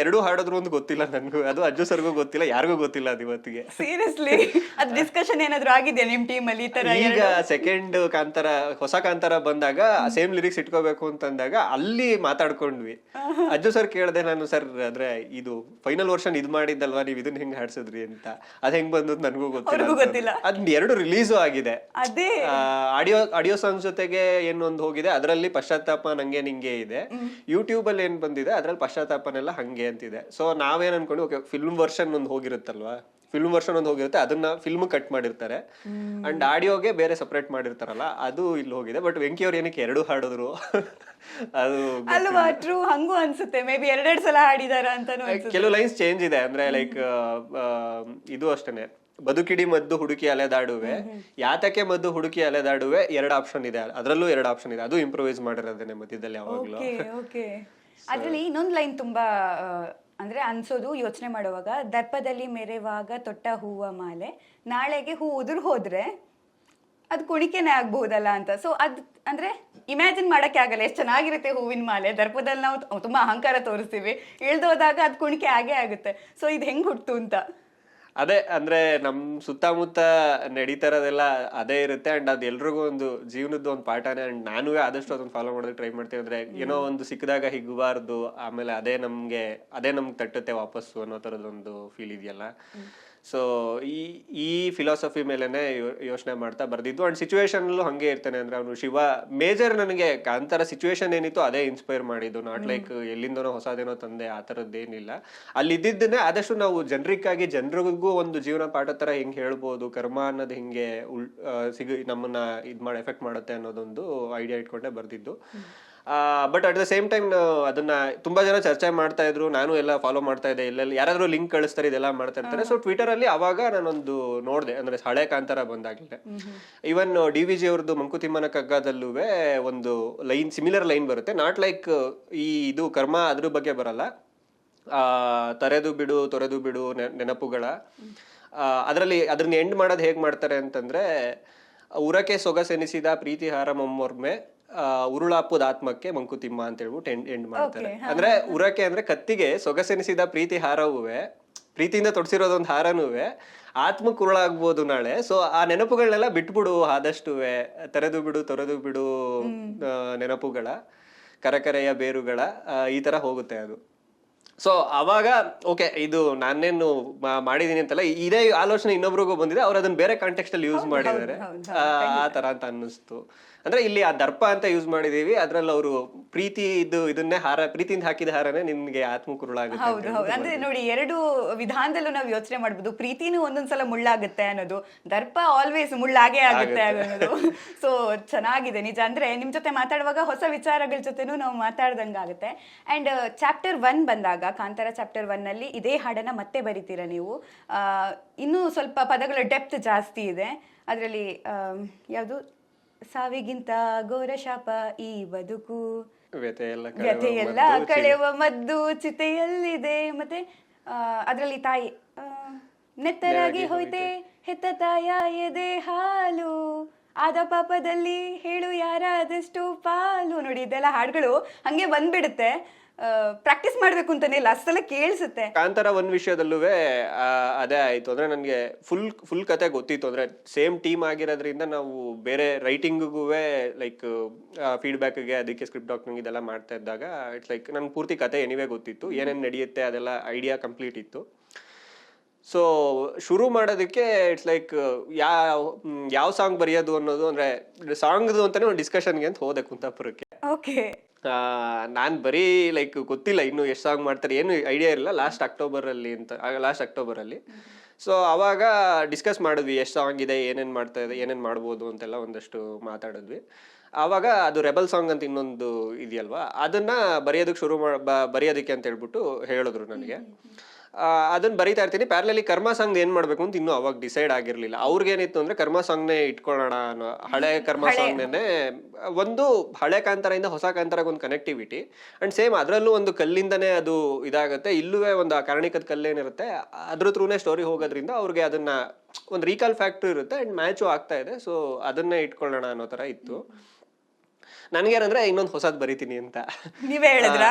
ಎರಡು ಹಾಡಿದ್ರು ಅಂತ ಗೊತ್ತಿಲ್ಲ ನನ್ಗೂ, ಅದು ಅಜ್ಜು ಸರ್ಗೂ ಗೊತ್ತಿಲ್ಲ, ಯಾರಿಗೂ ಗೊತ್ತಿಲ್ಲ ಅದು ಇವತ್ತಿಗೆ. ಸೀರಿಯಸ್ಲಿ ಅದು ಡಿಸ್ಕಷನ್ ಏನಾದ್ರು ಆಗಿದೆಯಾ ನಿಮ್ ಟೀಮ್ ಅಲ್ಲಿ ಈ ತರ? ಈಗ ಸೆಕೆಂಡ್ ಕಾಂತಾರ, ಹೊಸ ಕಾಂತಾರ ಬಂದಾಗ ಸೇಮ್ ಲಿರಿಕ್ಸ್ ಇಟ್ಕೋಬೇಕು ಅಂತಂದಾಗ ಅಲ್ಲಿ ಮಾತಾಡ್ಕೊಂಡ್ವಿ. ಅಜ್ಜು ಸರ್ ಕೇಳ್ದೆ ನಾನು, ಸರ್ ಆದ್ರೆ ಇದು ಫೈನಲ್ ವರ್ಷನ್ ಇದ್ ಮಾಡಿದ್ದಲ್ವಾ, ನೀವ್ ಇದನ್ನ ಹೆಂಗ್ ಹಾಡ್ಸಿದ್ರಿ ಅಂತ. ಅದ್ ಹೆಂಗ್ ಬಂದದ್ ನನ್ಗೂ ಗೊತ್ತಿಲ್ಲ. ಅದ್ 2 ರಿಲೀಸು ಆಗಿದೆ. ಅದೇ ಆಡಿಯೋ ಸಾಂಗ್ಸ್ ಜೊತೆಗೆ ಏನೊಂದು ಹೋಗಿದೆ, ಅದರಲ್ಲಿ ಪಶ್ಚಾತ್ತಾಪ ನಂಗೆ ನಿಂಗೆ ಇದೆ. ಯೂಟ್ಯೂಬ್ ಅಲ್ಲಿ ಏನ್ ಬಂದಿದೆ ಅದ್ರಲ್ಲಿ ಪಶ್ಚಾತ್ತಾಪನೆಲ್ಲ ಹಂಗೆ ಅಂತಿದೆ. ಸೊ ನಾವೇನ್ ಅನ್ಕೊಂಡು ಓಕೆ ಫಿಲ್ಮ್ ವರ್ಷನ್ ಒಂದು ಹೋಗಿರುತ್ತಲ್ವಾ, ಫಿಲ್ಮ್ ವರ್ಷನ್ ಒಂದು ಹೋಗಿರುತ್ತೆ, ಅದನ್ನ ಫಿಲ್ಮ್ ಕಟ್ ಮಾಡಿರ್ತಾರೆ ಅಂಡ್ ಆಡಿಯೋಗೆ ಬೇರೆ ಸಪರೇಟ್ ಮಾಡಿರ್ತಾರಲ್ಲ, ಅದು ಇಲ್ಲಿ ಹೋಗಿದೆ. ಬಟ್ ವೆಂಕಿ ಅವ್ರು ಏನಕ್ಕೆ 2 ಹಾಡಿದ್ರು ಅದು ಅಲ್ವಾ? ಟ್ರೂ, ಹಂಗೂ ಅನ್ಸುತ್ತೆ. ಮೇ ಬಿ 2 ಸಲ ಹಾಡಿದಾರ ಅಂತಾನು ಅನ್ಸುತ್ತೆ. ಕೆಲವು ಲೈನ್ಸ್ ಚೇಂಜ್ ಇದೆ. ಅಂದ್ರೆ ಲೈಕ್ ಇದು ಅಷ್ಟೇನೆ, ಬದುಕಿಡಿ ಮದ್ದು ಹುಡುಕಿ ಅಲೆದಾಡುವೆ, ಯಾತಕ್ಕೆ ಮದ್ದು ಹುಡುಕಿ ಅಲೆದಾಡುವೆ 2 ಆಪ್ಷನ್ ಇದೆ, ಅದರಲ್ಲೂ 2 ಆಪ್ಷನ್ ಇದೆ. ಅದು ಇಂಪ್ರೂವೈಸ್ ಮಾಡಿರೋದೇನೆ ಮಧ್ಯದಲ್ಲಿ ಯಾವಾಗ್ಲೂ. ಅದ್ರಲ್ಲಿ ಇನ್ನೊಂದು ಲೈನ್ ತುಂಬಾ ಅಂದ್ರೆ ಅನ್ಸೋದು, ಯೋಚನೆ ಮಾಡುವಾಗ, ದರ್ಪದಲ್ಲಿ ಮೆರೆವಾಗ ತೊಟ್ಟ ಹೂವ ಮಾಲೆ, ನಾಳೆಗೆ ಹೂ ಉದುರು ಹೋದ್ರೆ ಅದು ಕುಣಿಕೆನೆ ಆಗ್ಬಹುದಲ್ಲ ಅಂತ. ಸೊ ಅದ್ ಅಂದ್ರೆ ಇಮ್ಯಾಜಿನ್ ಮಾಡಕ್ಕೆ ಆಗಲ್ಲ ಎಷ್ಟು ಚೆನ್ನಾಗಿರುತ್ತೆ ಹೂವಿನ ಮಾಲೆ. ದರ್ಪದಲ್ಲಿ ನಾವು ತುಂಬಾ ಅಹಂಕಾರ ತೋರಿಸ್ತೀವಿ, ಇಳ್ದೋದಾಗ ಅದ್ ಕುಣಿಕೆ ಆಗೇ ಆಗುತ್ತೆ. ಸೊ ಇದು ಹೆಂಗ್ ಹುಟ್ಟು ಅಂತ. ಅದೇ ಅಂದ್ರೆ ನಮ್ ಸುತ್ತಮುತ್ತ ನಡೀತಾ ಇರೋದೆಲ್ಲ ಅದೇ ಇರುತ್ತೆ. ಅಂಡ್ ಅದ್ ಎಲ್ರಿಗೂ ಒಂದು ಜೀವನದ ಒಂದು ಪಾಠನೇ. ಅಂಡ್ ನಾನು ಆದಷ್ಟು ಅದನ್ನ ಫಾಲೋ ಮಾಡೋದಕ್ಕೆ ಟ್ರೈ ಮಾಡ್ತೀವಿ. ಅಂದ್ರೆ ಏನೋ ಒಂದು ಸಿಕ್ಕಿದಾಗ ಹಿಗ್ಬಾರ್ದು, ಆಮೇಲೆ ಅದೇ ನಮ್ಗೆ ತಟ್ಟುತ್ತೆ ವಾಪಸ್ಸು ಅನ್ನೋ ತರದೊಂದು ಫೀಲ್ ಇದೆಯಲ್ಲ. ಸೊ ಈ ಫಿಲಾಸಫಿ ಮೇಲೆನೆ ಯೋಚನೆ ಮಾಡ್ತಾ ಬರ್ದಿದ್ದು. ಅಂಡ್ ಸಿಚುವೇಶನ್ ಹಂಗೆ ಇರ್ತಾನೆ. ಅಂದ್ರೆ ಅವನು ಶಿವ ಮೇಜರ್ ನನಗೆ ಕಾಂತಾರ ಸಿಚುವೇಶನ್ ಏನಿತ್ತು ಅದೇ ಇನ್ಸ್ಪೈರ್ ಮಾಡಿದ್ದು. ನಾಟ್ ಲೈಕ್ ಎಲ್ಲಿಂದನೋ ಹೊಸದೇನೋ ತಂದೆ ಆ ತರದ್ದೇನಿಲ್ಲ. ಅಲ್ಲಿ ಇದ್ದಿದ್ದನ್ನೇ ಆದಷ್ಟು ನಾವು ಜನರಿಗೂ ಒಂದು ಜೀವನ ಪಾಠ ತರ ಹೆಂಗ್ ಹೇಳ್ಬೋದು, ಕರ್ಮ ಅನ್ನೋದು ಹಿಂಗೆ ನಮ್ಮನ್ನ ಇದ್ ಮಾಡಿ ಎಫೆಕ್ಟ್ ಮಾಡುತ್ತೆ ಅನ್ನೋದೊಂದು ಐಡಿಯಾ ಇಟ್ಕೊಂಡೆ ಬರ್ದಿದ್ದು. But at the same time ಅದನ್ನ ತುಂಬಾ ಜನ ಚರ್ಚೆ ಮಾಡ್ತಾ ಇದ್ರು, ನಾನು ಎಲ್ಲ ಫಾಲೋ ಮಾಡ್ತಾ ಇದ್ದೆ. ಎಲ್ಲೆಲ್ಲಿ ಯಾರಾದ್ರೂ ಲಿಂಕ್ ಕಳಿಸ್ತಾರೆ, ಇದೆಲ್ಲ ಮಾಡ್ತಾ ಇರ್ತಾರೆ. ಸೊ ಟ್ವಿಟರ್ ಅಲ್ಲಿ ಅವಾಗ ನಾನೊಂದು ನೋಡ್ದೆ, ಅಂದ್ರೆ ಹಳೆ ಕಾಂತಾರ ಬಂದಾಗ್ಲೇ ಇವನ್ DVG ಅವ್ರದ್ದು ಮಂಕುತಿಮ್ಮನ ಕಗ್ಗದಲ್ಲೂ ಒಂದು ಲೈನ್, ಸಿಮಿಲರ್ ಲೈನ್ ಬರುತ್ತೆ. ನಾಟ್ ಲೈಕ್ ಇದು ಕರ್ಮ ಅದ್ರ ಬಗ್ಗೆ ಬರಲ್ಲ, ತೊರೆದು ಬಿಡು ನೆನಪುಗಳ. ಅದನ್ನ ಎಂಡ್ ಮಾಡೋದು ಹೇಗ್ ಮಾಡ್ತಾರೆ ಅಂತಂದ್ರೆ, ಉರಕೆ ಸೊಗಸೆನಿಸಿದ ಪ್ರೀತಿ ಹಾರ ಮೊಮ್ಮೊರ್ಮೆ ಉರುಳಾಪುದ ಆತ್ಮಕ್ಕೆ ಮಂಕುತಿಮ್ಮ ಅಂತ ಹೇಳ್ಬಿಟ್ಟು ಎಂಡ್ ಮಾಡ್ತಾರೆ. ಅಂದ್ರೆ ಉರಕೆ ಅಂದ್ರೆ ಕತ್ತಿಗೆ ಸೊಗಸೆನಿಸಿದ ಪ್ರೀತಿ ಹಾರವುವೆ, ಪ್ರೀತಿಯಿಂದ ತೊಡ್ಸಿರೋದೊಂದು ಹಾರನುವೆ ಆತ್ಮಕ್ಕೆ ಉರುಳಾಗ್ಬೋದು ನಾಳೆ. ಸೊ ಆ ನೆನಪುಗಳನ್ನೆಲ್ಲ ಬಿಟ್ಬಿಡು ಆದಷ್ಟುವೆ, ತೊರೆದು ಬಿಡು ನೆನಪುಗಳ ಕರಕರೆಯ ಬೇರುಗಳ, ಈ ತರ ಹೋಗುತ್ತೆ ಅದು. ಸೊ ಅವಾಗ ಓಕೆ ಇದು ನಾನೇನು ಮಾಡಿದೀನಿ ಅಂತಲ್ಲ, ಇದೇ ಆಲೋಚನೆ ಇನ್ನೊಬ್ರಿಗೂ ಬಂದಿದೆ, ಅವ್ರು ಅದನ್ನ ಬೇರೆ ಕಾಂಟೆಕ್ಸ್ಟ್ ಅಲ್ಲಿ ಯೂಸ್ ಮಾಡಿದ್ದಾರೆ ಆ ತರ ಅಂತ ಅನ್ನಿಸ್ತು. ಅಂದ್ರೆ ಇಲ್ಲಿ ಆ ದರ್ಪ ಅಂತ ಯೂಸ್ ಮಾಡಿದೀವಿ, ಅದ್ರಲ್ಲಿ ಅವರು ಪ್ರೀತಿ ಇದನ್ನೇ ಪ್ರೀತಿಯಿಂದ ಹಾಕಿದ ಹಾರನೇ ನಿಮ್ಗೆ ಆತ್ಮಕುರುಳಾಗುತ್ತೆ. ಹೌದು. ಅಂದ್ರೆ ನೋಡಿ, 2 ವಿಧಾನದಲ್ಲೂ ನಾವು ಯೋಚನೆ ಮಾಡ್ಬೋದು. ಪ್ರೀತಿನೂ ಒಂದೊಂದ್ಸಲ ಮುಳ್ಳಾಗುತ್ತೆ ಅನ್ನೋದು, ದರ್ಪ ಆಲ್ವೇಸ್ ಮುಳ್ಳಾಗೇ ಆಗುತ್ತೆ ಅನ್ನೋದು. ಸೊ ಚೆನ್ನಾಗಿದೆ ನಿಜ. ಅಂದ್ರೆ ನಿಮ್ ಜೊತೆ ಮಾತಾಡುವಾಗ ಹೊಸ ವಿಚಾರಗಳ ಜೊತೆನೂ ನಾವು ಮಾತಾಡ್ದಂಗಾಗುತ್ತೆ. ಅಂಡ್ ಚಾಪ್ಟರ್ 1 ಬಂದಾಗ, ಕಾಂತಾರ ಚಾಪ್ಟರ್ 1 ನಲ್ಲಿ ಇದೇ ಹಾಡನ್ನ ಮತ್ತೆ ಬರಿತೀರಾ ನೀವು. ಇನ್ನೂ ಸ್ವಲ್ಪ ಪದಗಳ ಡೆಪ್ತ್ ಜಾಸ್ತಿ ಇದೆ ಅದರಲ್ಲಿ. ಯಾವುದು, ಸಾವಿಗಿಂತ ಘೋರ ಶಾಪ ಈ ಬದುಕು, ವ್ಯಥೆಯೆಲ್ಲ ಕಳೆಯುವ ಮದ್ದು ಚಿತೆಯಲ್ಲಿದೆ. ಮತ್ತೆ ಅದರಲ್ಲಿ ತಾಯಿ ನೆತ್ತರಾಗಿ ಹೋಯ್ತೆ ಹೆತ್ತ ತಾಯ ಎದೆ ಹಾಲು, ಆದ ಪಾಪದಲ್ಲಿ ಹೇಳು ಯಾರಾದಷ್ಟು ಪಾಲು. ನೋಡಿ, ಇದೆಲ್ಲ ಹಾಡುಗಳು ಹಂಗೆ ಬಂದ್ಬಿಡುತ್ತೆ. ಪ್ರಾಕ್ಟೀಸ್ ಮಾಡ್ಬೇಕು ಅಂತಾನೆ ಇಲ್ಲ, ಅಷ್ಟೆಲ್ಲ ಕೇಳಿಸುತ್ತೆ. ಕಾಂತಾರ ಒಂದ್ ವಿಷಯದಲ್ಲೂ ಅದೇ ಆಯ್ತು. ಅಂದ್ರೆ ನನಗೆ ಫುಲ್ ಕತೆ ಗೊತ್ತಿತ್ತು. ಅಂದ್ರೆ ಸೇಮ್ ಟೀಮ್ ಆಗಿರೋದ್ರಿಂದ ನಾವು ಬೇರೆ ರೈಟಿಂಗ್ಗೂ ಲೈಕ್ ಫೀಡ್ಬ್ಯಾಕ್ಗೆ ಅದಕ್ಕೆ ಸ್ಕ್ರಿಪ್ಟ್ ಡಾಕ್ಟರಿಂಗ್ ಇದೆಲ್ಲ ಮಾಡ್ತಾ ಇದ್ದಾಗ ಇಟ್ಸ್ ಲೈಕ್ ನನ್ಗೆ ಪೂರ್ತಿ ಕತೆ ಎನಿವೇ ಗೊತ್ತಿತ್ತು, ಏನೇನು ನಡೆಯುತ್ತೆ ಅದೆಲ್ಲ ಐಡಿಯಾ ಕಂಪ್ಲೀಟ್ ಇತ್ತು. ಸೊ ಶುರು ಮಾಡೋದಕ್ಕೆ ಇಟ್ಸ್ ಲೈಕ್ ಯಾವ ಸಾಂಗ್ ಬರೆಯೋದು ಅನ್ನೋದು, ಅಂದ್ರೆ ಸಾಂಗ್ದು ಅಂತಾನೆ ಒಂದು ಡಿಸ್ಕಷನ್ಗೆ ಅಂತ ಹೋದೆ ಕುಂತಾಪುರಕ್ಕೆ. ಓಕೆ. ನಾನು ಬರೀ ಲೈಕ್ ಗೊತ್ತಿಲ್ಲ ಇನ್ನು ಎಷ್ಟು ಸಾಂಗ್ ಮಾಡ್ತಾರೆ, ಏನು ಐಡಿಯಾ ಇರಲಿಲ್ಲ. ಲಾಸ್ಟ್ ಅಕ್ಟೋಬರಲ್ಲಿ ಸೊ ಅವಾಗ ಡಿಸ್ಕಸ್ ಮಾಡಿದ್ವಿ ಎಷ್ಟು ಸಾಂಗ್ ಇದೆ, ಏನೇನು ಮಾಡ್ತಾ ಇದೆ, ಏನೇನು ಮಾಡ್ಬೋದು ಅಂತೆಲ್ಲ ಒಂದಷ್ಟು ಮಾತಾಡಿದ್ವಿ. ಆವಾಗ ಅದು ರೆಬಲ್ ಸಾಂಗ್ ಅಂತ ಇನ್ನೊಂದು ಇದೆಯಲ್ವಾ, ಅದನ್ನ ಬರೆಯೋದಕ್ಕೆ ಅಂತ ಹೇಳ್ಬಿಟ್ಟು ಹೇಳಿದ್ರು ನನಗೆ. ಅದನ್ನ ಬರೀತಾ ಇರ್ತೀನಿ. ಪ್ಯಾರಲಲ್ಲಿ ಕರ್ಮ ಸಾಂಗ್ ಏನ್ ಮಾಡ್ಬೇಕು ಅಂತ ಇನ್ನೂ ಅವಾಗ ಡಿಸೈಡ್ ಆಗಿರ್ಲಿಲ್ಲ. ಅವ್ರಿಗೇನಿತ್ತು ಅಂದ್ರೆ ಕರ್ಮ ಸಾಂಗ್ನೇ ಇಟ್ಕೊಳ್ಳೋಣ ಅನ್ನೋ, ಹಳೆ ಕರ್ಮ ಸಾಂಗ್ನೇ ಒಂದು ಹಳೆ ಕಾಂತಾರದಿಂದ ಹೊಸ ಕಾಂತಾರಕ್ಕೆ ಒಂದು ಕನೆಕ್ಟಿವಿಟಿ ಅಂಡ್ ಸೇಮ್ ಅದರಲ್ಲೂ ಒಂದು ಕಲ್ಲಿಂದನೇ ಅದು ಇದಾಗುತ್ತೆ. ಇಲ್ಲೂ ಒಂದು ಕಾರಣಿಕದ ಕಲ್ಲೇನಿರುತ್ತೆ ಅದ್ರ ಥ್ರೂನೇ ಸ್ಟೋರಿ ಹೋಗೋದ್ರಿಂದ ಅವ್ರಿಗೆ ಅದನ್ನ ಒಂದು ರೀಕಾಲ್ ಫ್ಯಾಕ್ಟ್ರಿ ಇರುತ್ತೆ ಅಂಡ್ ಮ್ಯಾಚು ಆಗ್ತಾ ಇದೆ. ಸೊ ಅದನ್ನೇ ಇಟ್ಕೊಳ್ಳೋಣ ಅನ್ನೋ ತರ ಇತ್ತು. ನನ್ಗೇನಂದ್ರೆ ಇನ್ನೊಂದು ಹೊಸದ್ ಬರೀತೀನಿ ಅಂತ ನೀವೇ ಹೇಳಿದ್ರಾ?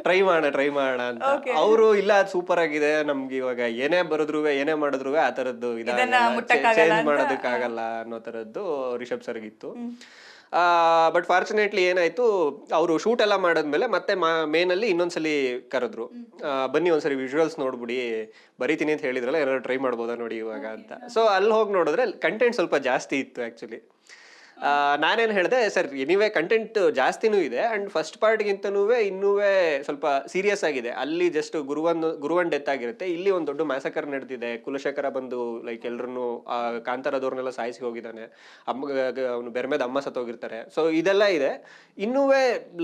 ಟ್ರೈ ಮಾಡೋಣ ಅಂತ. ಅವರು ಇಲ್ಲ ಅದು ಸೂಪರ್ ಆಗಿದೆ, ನಮ್ಗೆ ಇವಾಗ ಏನೇ ಬರೆದ್ರು ಏನೇ ಮಾಡಿದ್ರು ಆ ತರದ್ದು ಚೇಂಜ್ ಮಾಡೋದಕ್ಕಾಗಲ್ಲ ಅನ್ನೋ ತರದ್ದು ರಿಷಬ್ ಸರ್ಗಿತ್ತು. ಬಟ್ ಫಾರ್ಚುನೇಟ್ಲಿ ಏನಾಯ್ತು, ಅವರು ಶೂಟ್ ಎಲ್ಲ ಮಾಡಾದ್ಮೇಲೆ ಮತ್ತೆ ಮೇನಲ್ಲಿ ಇನ್ನೊಂದ್ಸಲಿ ಕರೆದ್ರು, ಬನ್ನಿ ಒಂದ್ಸರಿ ವಿಜುವಲ್ಸ್ ನೋಡ್ಬಿಡಿ, ಬರೀತೀನಿ ಅಂತ ಹೇಳಿದ್ರಲ್ಲ, ಏನಾದ್ರು ಟ್ರೈ ಮಾಡ್ಬೋದಾ ನೋಡಿ ಇವಾಗ ಅಂತ. ಸೊ ಅಲ್ಲಿ ಹೋಗಿ ನೋಡಿದ್ರೆ ಕಂಟೆಂಟ್ ಸ್ವಲ್ಪ ಜಾಸ್ತಿ ಇತ್ತು ಆಕ್ಚುಲಿ. ನಾನೇನು ಹೇಳಿದೆ, ಸರ್ ಎನಿವೇ ಕಂಟೆಂಟ್ ಜಾಸ್ತಿನೂ ಇದೆ ಅಂಡ್ ಫಸ್ಟ್ ಪಾರ್ಟ್ಗಿಂತನೂ ಇನ್ನೂ ಸ್ವಲ್ಪ ಸೀರಿಯಸ್ ಆಗಿದೆ. ಅಲ್ಲಿ ಜಸ್ಟ್ ಗುರುವನ್ ಡೆತ್ ಆಗಿರುತ್ತೆ, ಇಲ್ಲಿ ಒಂದು ದೊಡ್ಡ ಮ್ಯಾಸಕರ್ ನಡೆದಿದೆ, ಕುಲಶೇಖರ ಬಂದು ಲೈಕ್ ಎಲ್ರನ್ನೂ ಕಾಂತಾರದವ್ರನ್ನೆಲ್ಲ ಸಾಯಿಸಿ ಹೋಗಿದ್ದಾನೆ, ಅವನು ಬೆರ್ಮೇದ ಅಮ್ಮ ಸತ್ತೋಗಿರ್ತಾರೆ. ಸೊ ಇದೆಲ್ಲ ಇದೆ. ಇನ್ನೂ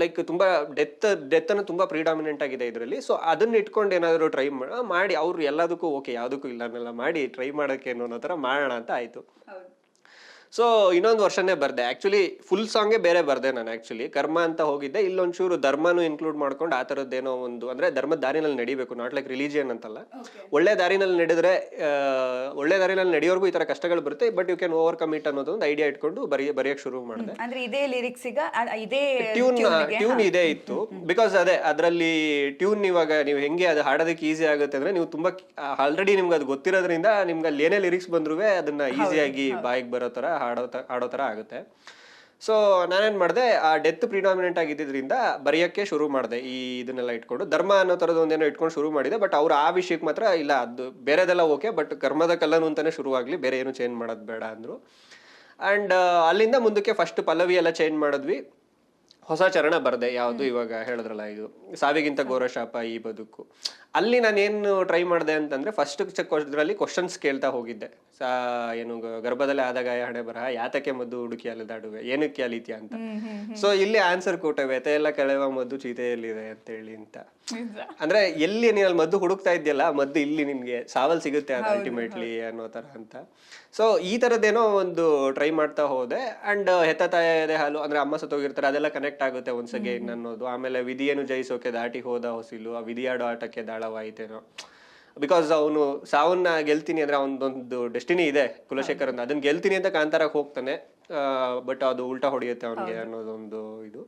ಲೈಕ್ ತುಂಬಾ ಡೆತ್ ಅನ್ನು ತುಂಬಾ ಪ್ರಿಡಾಮಿನೆಂಟ್ ಆಗಿದೆ ಇದರಲ್ಲಿ. ಸೊ ಅದನ್ನ ಇಟ್ಕೊಂಡು ಏನಾದ್ರು ಟ್ರೈ ಮಾಡಿ ಅವ್ರು ಎಲ್ಲದಕ್ಕೂ ಓಕೆ ಯಾವುದಕ್ಕೂ ಇಲ್ಲ ಅನ್ನೆಲ್ಲ ಮಾಡಿ ಟ್ರೈ ಮಾಡೋಕೆ ಅನ್ನೋ ತರ ಮಾಡೋಣ ಅಂತ ಆಯ್ತು. ಸೊ ಇನ್ನೊಂದು ವರ್ಷನೇ ಬರ್ದೆ. ಆಕ್ಚುಲಿ ಫುಲ್ ಸಾಂಗೇ ಬೇರೆ ಬರ್ದೆ ನಾನು. ಆಕ್ಚುಲಿ ಕರ್ಮ ಅಂತ ಹೋಗಿದ್ದೆ, ಇಲ್ಲೊಂಚೂರು ಧರ್ಮನು ಇನ್ಕ್ಲೂಡ್ ಮಾಡ್ಕೊಂಡು ಆ ಥರದ್ದೇನೋ ಒಂದು, ಅಂದ್ರೆ ಧರ್ಮದ ದಾರಿನಲ್ಲಿ ನಡಿಬೇಕು, ನಾಟ್ ಲೈಕ್ ರಿಲಿಜಿಯನ್ ಅಂತಲ್ಲ. ಒಳ್ಳೆ ದಾರಿನಲ್ಲಿ ನಡೆದ್ರೆ ಒಳ್ಳೆ ದಾರಿನಲ್ಲಿ ನಡೆಯೋರ್ಗೂ ಈ ತರ ಕಷ್ಟಗಳು ಬರುತ್ತೆ, but you can overcome it ಅನ್ನೋದು ಒಂದು ಐಡಿಯಾ ಇಟ್ಕೊಂಡು ಬರೆಯಕ್ಕೆ ಶುರು ಮಾಡಿದೆ. ಅಂದ್ರೆ ಇದೇ ಲಿರಿಕ್ಸ್ ಇದೇ ಟ್ಯೂನ್ ಇದೇ ಇತ್ತು. ಬಿಕಾಸ್ ಅದೇ ಅದರಲ್ಲಿ ಟ್ಯೂನ್ ಇವಾಗ ನೀವು ಹೆಂಗೆ ಅದು ಹಾಡೋದಕ್ಕೆ ಈಸಿ ಆಗುತ್ತೆ ಅಂದ್ರೆ, ನೀವು ತುಂಬಾ ಆಲ್ರೆಡಿ ನಿಮ್ಗೆ ಅದು ಗೊತ್ತಿರೋದ್ರಿಂದ ನಿಮ್ಗೆ ಅಲ್ಲಿ ಏನೇ ಲಿರಿಕ್ಸ್ ಬಂದ್ರು ಅದನ್ನ ಈಸಿಯಾಗಿ ಬಾಯಿಗೆ ಬರೋ ತರ ಆಡೋ ತರ ಆಗುತ್ತೆ. ಸೊ ನಾನೇನ್ ಮಾಡಿದೆ, ಆ ಡೆತ್ ಪ್ರಿಡಾಮಿನೆಂಟ್ ಆಗಿದ್ದರಿಂದ ಬರೆಯಕ್ಕೆ ಶುರು ಮಾಡಿದೆ. ಇದನ್ನೆಲ್ಲ ಇಟ್ಕೊಂಡು ಧರ್ಮ ಅನ್ನೋ ತರದ್ ಒಂದೇನೋ ಇಟ್ಕೊಂಡು ಶುರು ಮಾಡಿದೆ. ಬಟ್ ಅವ್ರು ಆ ವಿಷಯಕ್ಕೆ ಮಾತ್ರ ಇಲ್ಲ, ಅದು ಬೇರೆದೆಲ್ಲ ಓಕೆ, ಬಟ್ ಕರ್ಮದ ಕಲ್ಲನು ಅಂತಾನೆ ಶುರುವಾಗ್ಲಿ, ಬೇರೆ ಏನು ಚೇಂಜ್ ಮಾಡೋದು ಬೇಡ ಅಂದ್ರು. ಅಂಡ್ ಅಲ್ಲಿಂದ ಮುಂದಕ್ಕೆ ಫಸ್ಟ್ ಪಲ್ಲವಿ ಎಲ್ಲ ಚೇಂಜ್ ಮಾಡಿದ್ವಿ. ಹೊಸ ಚರಣ ಬರ್ದೆ, ಯಾವುದು ಇವಾಗ ಹೇಳಿದ್ರಲ್ಲ ಇದು ಸಾವಿಗಿಂತ ಘೋರ ಶಾಪ ಈ ಬದುಕು. ಅಲ್ಲಿ ನಾನೇನು ಟ್ರೈ ಮಾಡಿದೆ ಅಂತಂದ್ರೆ, ಫಸ್ಟ್ ಇದರಲ್ಲಿ ಕ್ವಶನ್ಸ್ ಕೇಳ್ತಾ ಹೋಗಿದ್ದೆ. ಏನು ಗರ್ಭದಲ್ಲಿ ಆದಾಗ ಹಣೆ ಬರಹ, ಯಾತಕ್ಕೆ ಮದ್ದು ಹುಡುಕಿ ಅಲೆದಾಡುವೆ, ಏನಕ್ಕೆ ಅಲಿತ್ಯ ಅಂತ. ಸೊ ಇಲ್ಲಿ ಆನ್ಸರ್ ಕೊಟ್ಟೆ, ವ್ಯತೆ ಎಲ್ಲ ಕಳೆವ ಮದ್ದು ಚೀತೆಯಲ್ಲಿದೆ ಅಂತ ಹೇಳಿ ಅಂತ. ಅಂದ್ರೆ ಎಲ್ಲಿ ನೀನು ಅಲ್ಲಿ ಮದ್ದು ಹುಡುಕ್ತಾ ಇದೆಯಲ್ಲ, ಮದ್ದು ಇಲ್ಲಿ ನಿನ್ಗೆ ಸಾವಲ್ ಸಿಗುತ್ತೆ ಅದು ಅಲ್ಟಿಮೇಟ್ಲಿ ಅನ್ನೋ ತರ ಅಂತ. ಸೊ ಈ ತರದ್ದೇನೋ ಒಂದು ಟ್ರೈ ಮಾಡ್ತಾ ಹೋದೆ. ಅಂಡ್ ಹೆತ್ತ ತಾಯದೆ ಹಾಲು, ಅಂದ್ರೆ ಅಮ್ಮ ಸತ್ತೋಗಿರ್ತಾರೆ, ಅದೆಲ್ಲ ಕನೆಕ್ಟ್ ಆಗುತ್ತೆ ಒನ್ಸ್ ಅಗೇನ್ ಅನ್ನೋದು. ಆಮೇಲೆ ವಿಧಿಯನ್ನು ಜಯಿಸೋಕೆ ದಾಟಿ ಹೋದ ಹೊಸಿಲು, ಆ ವಿಧಿಯಾಡೋ ಆಟಕ್ಕೆ ದಾಳವಾಯಿತೇನೋ. ಬಿಕಾಸ್ ಅವನು ಸಾವನ್ನ ಗೆಲ್ತೀನಿ ಅಂದ್ರೆ ಅವನದೊಂದು ಡೆಸ್ಟಿನಿ ಇದೆ ಕುಲಶೇಖರ್ ಅಂತ, ಅದನ್ನ ಗೆಲ್ತೀನಿ ಅಂತ ಕಾಂತಾರಕ್ಕೆ ಹೋಗ್ತಾನೆ, ಬಟ್ ಅದು ಉಲ್ಟಾ ಹೊಡೆಯುತ್ತೆ ಅವನಿಗೆ ಅನ್ನೋದೊಂದು ಇದು.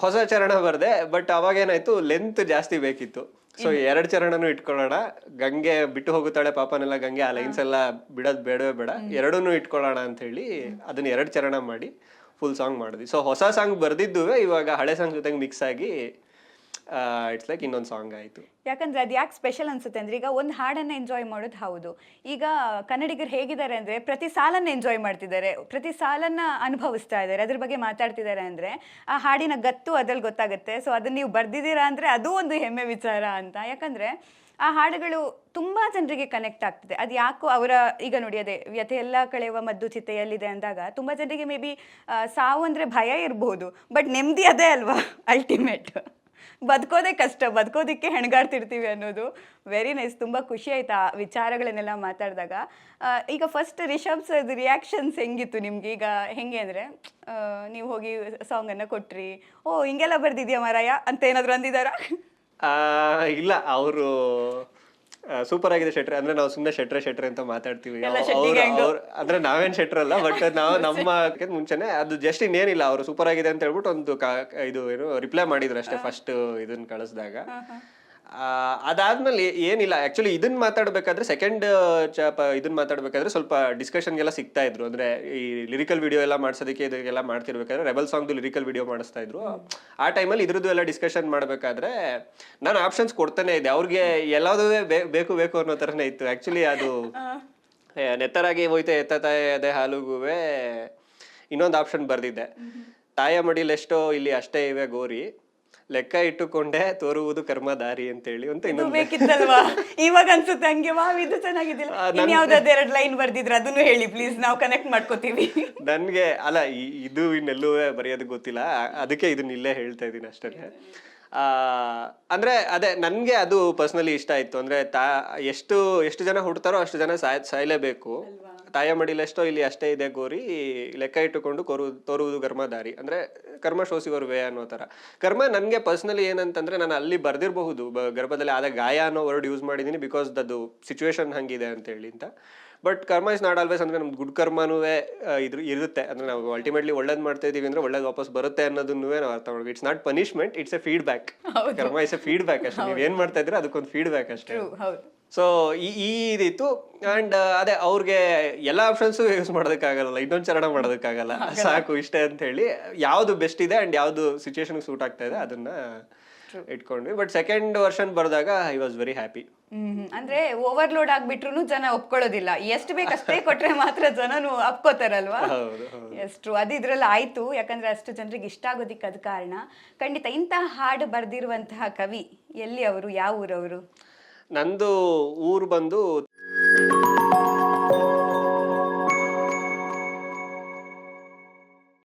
ಹೊಸ ಚರಣ ಬರ್ದೆ, ಬಟ್ ಅವಾಗೇನಾಯ್ತು, ಲೆಂತ್ ಜಾಸ್ತಿ ಬೇಕಿತ್ತು. ಸೊ 2 ಚರಣನೂ ಇಟ್ಕೊಳ್ಳೋಣ, ಗಂಗೆ ಬಿಟ್ಟು ಹೋಗುತ್ತಾಳೆ ಪಾಪನೆಲ್ಲ ಗಂಗೆ, ಆ ಲೈನ್ಸ್ ಎಲ್ಲ ಬಿಡೋದ್ ಬೇಡವೇ ಬೇಡ, 2 ಇಟ್ಕೊಳ್ಳೋಣ ಅಂತ ಹೇಳಿ ಅದನ್ನ 2 ಚರಣ ಮಾಡಿ ಫುಲ್ ಸಾಂಗ್ ಮಾಡಿದ್ವಿ. ಸೊ ಹೊಸ ಸಾಂಗ್ ಬರ್ದಿದ್ದು ಇವಾಗ ಹಳೆ ಸಾಂಗ್ ಜೊತೆಗೆ ಮಿಕ್ಸ್ ಆಗಿ ಇಟ್ಸ್ ಲೈಕ್ ಇನ್ನೊಂದು ಸಾಂಗ್ ಆಯ್ತು. ಯಾಕಂದ್ರೆ ಅದು ಯಾಕೆ ಸ್ಪೆಷಲ್ ಅನ್ಸುತ್ತೆ ಅಂದ್ರೆ, ಈಗ ಒಂದು ಹಾಡನ್ನ ಎಂಜಾಯ್ ಮಾಡೋದು ಹೌದು, ಈಗ ಕನ್ನಡಿಗರು ಹೇಗಿದ್ದಾರೆ ಅಂದ್ರೆ ಪ್ರತಿ ಸಾಲನ್ನ ಎಂಜಾಯ್ ಮಾಡ್ತಿದ್ದಾರೆ, ಪ್ರತಿ ಸಾಲನ್ನ ಅನುಭವಿಸ್ತಾ ಇದ್ದಾರೆ, ಅದ್ರ ಬಗ್ಗೆ ಮಾತಾಡ್ತಿದ್ದಾರೆ ಅಂದ್ರೆ ಆ ಹಾಡಿನ ಗತ್ತು ಅದ್ರಲ್ಲಿ ಗೊತ್ತಾಗುತ್ತೆ. ಸೊ ಅದನ್ನ ನೀವು ಬರ್ದಿದ್ದೀರಾ ಅಂದ್ರೆ ಅದು ಒಂದು ಹೆಮ್ಮೆ ವಿಚಾರ ಅಂತ. ಯಾಕಂದ್ರೆ ಆ ಹಾಡುಗಳು ತುಂಬಾ ಜನರಿಗೆ ಕನೆಕ್ಟ್ ಆಗ್ತಿದೆ. ಅದು ಯಾಕೋ ಅವರ, ಈಗ ನೋಡಿ ಅದೇ ವ್ಯಥೆ ಎಲ್ಲ ಕಳೆಯುವ ಮದ್ದು ಚಿತೆಯಲ್ಲಿದೆ ಅಂದಾಗ ತುಂಬಾ ಜನರಿಗೆ ಮೇ ಬಿ ಸಾವು ಅಂದ್ರೆ ಭಯ ಇರ್ಬೋದು, ಬಟ್ ನೆಮ್ಮದಿ ಅದೇ ಅಲ್ವಾ ಅಲ್ಟಿಮೇಟ್. ಬದುಕೋದೇ ಕಷ್ಟ, ಬದುಕೋದಿಕ್ಕೆ ಹೆಣ್ಗಾಡ್ತಿರ್ತೀವಿ ಅನ್ನೋದು. ವೆರಿ ನೈಸ್, ತುಂಬ ಖುಷಿ ಆಯ್ತು ಆ ವಿಚಾರಗಳನ್ನೆಲ್ಲ ಮಾತಾಡಿದಾಗ. ಈಗ ಫಸ್ಟ್ ರಿಷಬ್ ಸರ್ದು ರಿಯಾಕ್ಷನ್ಸ್ ಹೆಂಗಿತ್ತು ನಿಮ್ಗೆ? ಈಗ ಹೆಂಗೆ ಅಂದರೆ, ನೀವು ಹೋಗಿ ಸಾಂಗನ್ನು ಕೊಟ್ರಿ, ಓ ಹಿಂಗೆಲ್ಲ ಬರ್ದಿದ್ಯಾ ಮಾರಾಯ ಅಂತ ಏನಾದರೂ ಅಂದಿದ್ದಾರಾ? ಇಲ್ಲ, ಅವರು ಸೂಪರ್ ಆಗಿದೆ ಶೆಟ್ರೆ ಅಂದ್ರೆ ನಾವು ಸುಮ್ನೆ ಶೆಟ್ರೆ ಅಂತ ಮಾತಾಡ್ತೀವಿ ಎಲ್ಲ ಶೆಟ್ಟಿ gang. ಅಂದ್ರೆ ನಾವೇನ್ ಶೆಟ್ರ್ ಅಲ್ಲ ಬಟ್ ನಾವು ನಮ್ಮ ಮುಂಚೆನೆ ಅದು ಜಸ್ಟ್ ಇನ್ನೇನಿಲ್ಲ ಅವರು ಸೂಪರ್ ಆಗಿದೆ ಅಂತ ಹೇಳ್ಬಿಟ್ಟು ಒಂದು ಇದು ಏನು ರಿಪ್ಲೈ ಮಾಡಿದ್ರು ಅಷ್ಟೇ ಫಸ್ಟ್ ಇದನ್ನ ಕಳಿಸಿದಾಗ. ಅದಾದ್ಮೇಲೆ ಏನಿಲ್ಲ ಆಕ್ಚುಲಿ ಇದನ್ನ ಮಾತಾಡ್ಬೇಕಾದ್ರೆ ಸೆಕೆಂಡ್ ಇದನ್ನ ಮಾತಾಡ್ಬೇಕಾದ್ರೆ ಸ್ವಲ್ಪ ಡಿಸ್ಕಷನ್ಗೆಲ್ಲ ಸಿಗ್ತಾ ಇದ್ರು. ಅಂದ್ರೆ ಈ ಲಿರಿಕಲ್ ವಿಡಿಯೋ ಎಲ್ಲ ಮಾಡ್ಸೋದಕ್ಕೆ ಇದಕ್ಕೆಲ್ಲ ಮಾಡ್ತಿರ್ಬೇಕಾದ್ರೆ ರೆಬಲ್ ಸಾಂಗ್ ಲಿರಿಕಲ್ ವಿಡಿಯೋ ಮಾಡಿಸ್ತಾ ಇದ್ರು. ಆ ಟೈಮಲ್ಲಿ ಇದ್ರದ್ದು ಎಲ್ಲ ಡಿಸ್ಕಷನ್ ಮಾಡ್ಬೇಕಾದ್ರೆ ನಾನು ಆಪ್ಷನ್ಸ್ ಕೊಡ್ತಾನೆ ಇದ್ದೆ ಅವ್ರಿಗೆ, ಎಲ್ಲದೂ ಬೇಕು ಅನ್ನೋ ತರನೇ ಇತ್ತು. ಆಕ್ಚುಲಿ ಅದು ನೆತ್ತರಾಗಿ ಹೋಯ್ತೆ ಎತ್ತ ತಾಯಿ ಅದೇ ಹಾಲುಗುವೆ ಇನ್ನೊಂದು ಆಪ್ಷನ್ ಬರ್ದಿದ್ದೆ, ತಾಯ ಮಡಿಲೆಷ್ಟೋ ಇಲ್ಲಿ ಅಷ್ಟೇ ಇವೆ ಗೋರಿ, ಲೆಕ್ಕ ಇಟ್ಟುಕೊಂಡೆ ತೋರುವುದು ಕರ್ಮ ದಾರಿ ಅಂತೇಳಿ ಅಂತ ಇನ್ನೊಂದು ಬೇಕಿತ್ತಲ್ವಾ? ಇವಾಗ ಅನ್ಸುತ್ತೆ ಹಂಗೆ ವಾವ್ ಇದು ಚೆನ್ನಾಗಿದ್ದಿಲ್ಲ. ಇನ್ಯಾವ್ದಾದ್ರು 2 ಲೈನ್ ಬರ್ದಿದ್ರೆ ಅದನ್ನು ಹೇಳಿ ಪ್ಲೀಸ್, ನಾವು ಕನೆಕ್ಟ್ ಮಾಡ್ಕೋತೀವಿ. ನನ್ಗೆ ಅಲ್ಲ ಇದು ಇನ್ನೆಲ್ಲೂ ಬರೆಯೋದಕ್ಕೆ ಗೊತ್ತಿಲ್ಲ, ಅದಕ್ಕೆ ಇದನ್ನ ಇಲ್ಲೇ ಹೇಳ್ತಾ ಇದೀನಿ ಅಷ್ಟೇ. ಅಂದ್ರೆ ಅದೇ ನನ್ಗೆ ಅದು ಪರ್ಸನಲಿ ಇಷ್ಟ ಆಯ್ತು. ಅಂದ್ರೆ ಎಷ್ಟು ಜನ ಹುಡ್ತಾರೋ ಅಷ್ಟು ಜನ ಸಾಯ್ಲೇಬೇಕು, ತಾಯ ಮಡಿಲೆಷ್ಟೋ ಇಲ್ಲಿ ಅಷ್ಟೇ ಇದೆ ಗೋರಿ, ಲೆಕ್ಕ ಇಟ್ಟುಕೊಂಡು ತೋರುವುದು ಕರ್ಮ ದಾರಿ, ಅಂದ್ರೆ ಕರ್ಮ ಶೋಸಿಗೋರ್ವೇ ಅನ್ನೋ ತರ. ಕರ್ಮ ನನ್ಗೆ ಪರ್ಸನಲಿ ಏನಂತಂದ್ರೆ ನಾನು ಅಲ್ಲಿ ಬರ್ದಿರಬಹುದು ಗರ್ಭದಲ್ಲಿ ಆದ ಗಾಯ ಅನ್ನೋ ವರ್ಡ್ ಯೂಸ್ ಮಾಡಿದೀನಿ ಬಿಕಾಸ್ ಅದು ಸಿಚುವೇಶನ್ ಹಂಗಿದೆ ಅಂತ ಹೇಳಿ ಅಂತ. ಬಟ್ ಕರ್ಮ ಇಸ್ ನಾಟ್ ಆಲ್ವೇಸ್, ಅಂದ್ರೆ ನಮ್ದು ಗುಡ್ ಕರ್ಮನೂ ಇರುತ್ತೆ. ಅಂದ್ರೆ ನಾವು ಅಲ್ಟಿಮೇಟ್ಲಿ ಒಳ್ಳೇದ್ ಮಾಡ್ತಾ ಇದೀವಿ ಅಂದ್ರೆ ಒಳ್ಳೇದ್ ವಾಪಸ್ ಬರುತ್ತೆ ಅನ್ನೋದನ್ನು ನಾವು ಅರ್ಥ ಮಾಡ್ಬೇಕು. It's not punishment, it's A feedback. ಕರ್ಮ ಇಸ್ ಎ ಫೀಡ್ಬ್ಯಾಕ್ ಅಷ್ಟೇ. ನೀವ್ ಏನ್ ಮಾಡ್ತಾ ಇದ್ರೆ ಅದಕ್ಕೊಂದು ಫೀಡ್ಬ್ಯಾಕ್ ಅಷ್ಟೇ. ಸೊ ಈ ಇದಿತ್ತು. ಅಂಡ್ ಅದೇ ಅವ್ರಿಗೆ ಎಲ್ಲಾ ಆಪ್ಷನ್ಸ್ ಯೂಸ್ ಮಾಡೋದಕ್ಕಾಗಲ್ಲ, ಇನ್ನೊಂದು ಚರಣ ಮಾಡೋದಕ್ಕಾಗಲ್ಲ, ಸಾಕು ಇಷ್ಟೇ ಅಂತ ಹೇಳಿ ಯಾವ್ದು ಬೆಸ್ಟ್ ಇದೆ ಅಂಡ್ ಯಾವ್ದು ಸಿಚುವೇಶನ್ ಸೂಟ್ ಆಗ್ತಾ ಇದೆ ಅದನ್ನ ಇಟ್ಕೊಂಡ್ವಿ. ಬಟ್ ಸೆಕೆಂಡ್ ವರ್ಷನ್ ಬರ್ದಾಗ ಐ ವಾಸ್ ವೆರಿ ಹ್ಯಾಪಿ. ಅಂದ್ರೆ ಓವರ್ಲೋಡ್ ಆಗ್ಬಿಟ್ರು ಜನ ಒಪ್ಕೊಳ್ಳೋದಿಲ್ಲ, ಎಷ್ಟು ಬೇಕಷ್ಟೇ ಕೊಟ್ರೆ ಮಾತ್ರ ಜನನು ಒಪ್ಕೋತಾರಲ್ವಾ? ಎಷ್ಟು ಅದು ಇದ್ರಲ್ಲಿ ಆಯ್ತು, ಯಾಕಂದ್ರೆ ಅಷ್ಟು ಜನರಿಗೆ ಇಷ್ಟ ಆಗೋದಿಕ್ಕೆ ಅದ್ ಕಾರಣ. ಖಂಡಿತ ಇಂತಹ ಹಾಡು ಬರ್ದಿರುವಂತಹ ಕವಿ ಎಲ್ಲಿ ಅವರು, ಯಾವ ಊರವರು? ನಂದು ಊರು ಬಂದು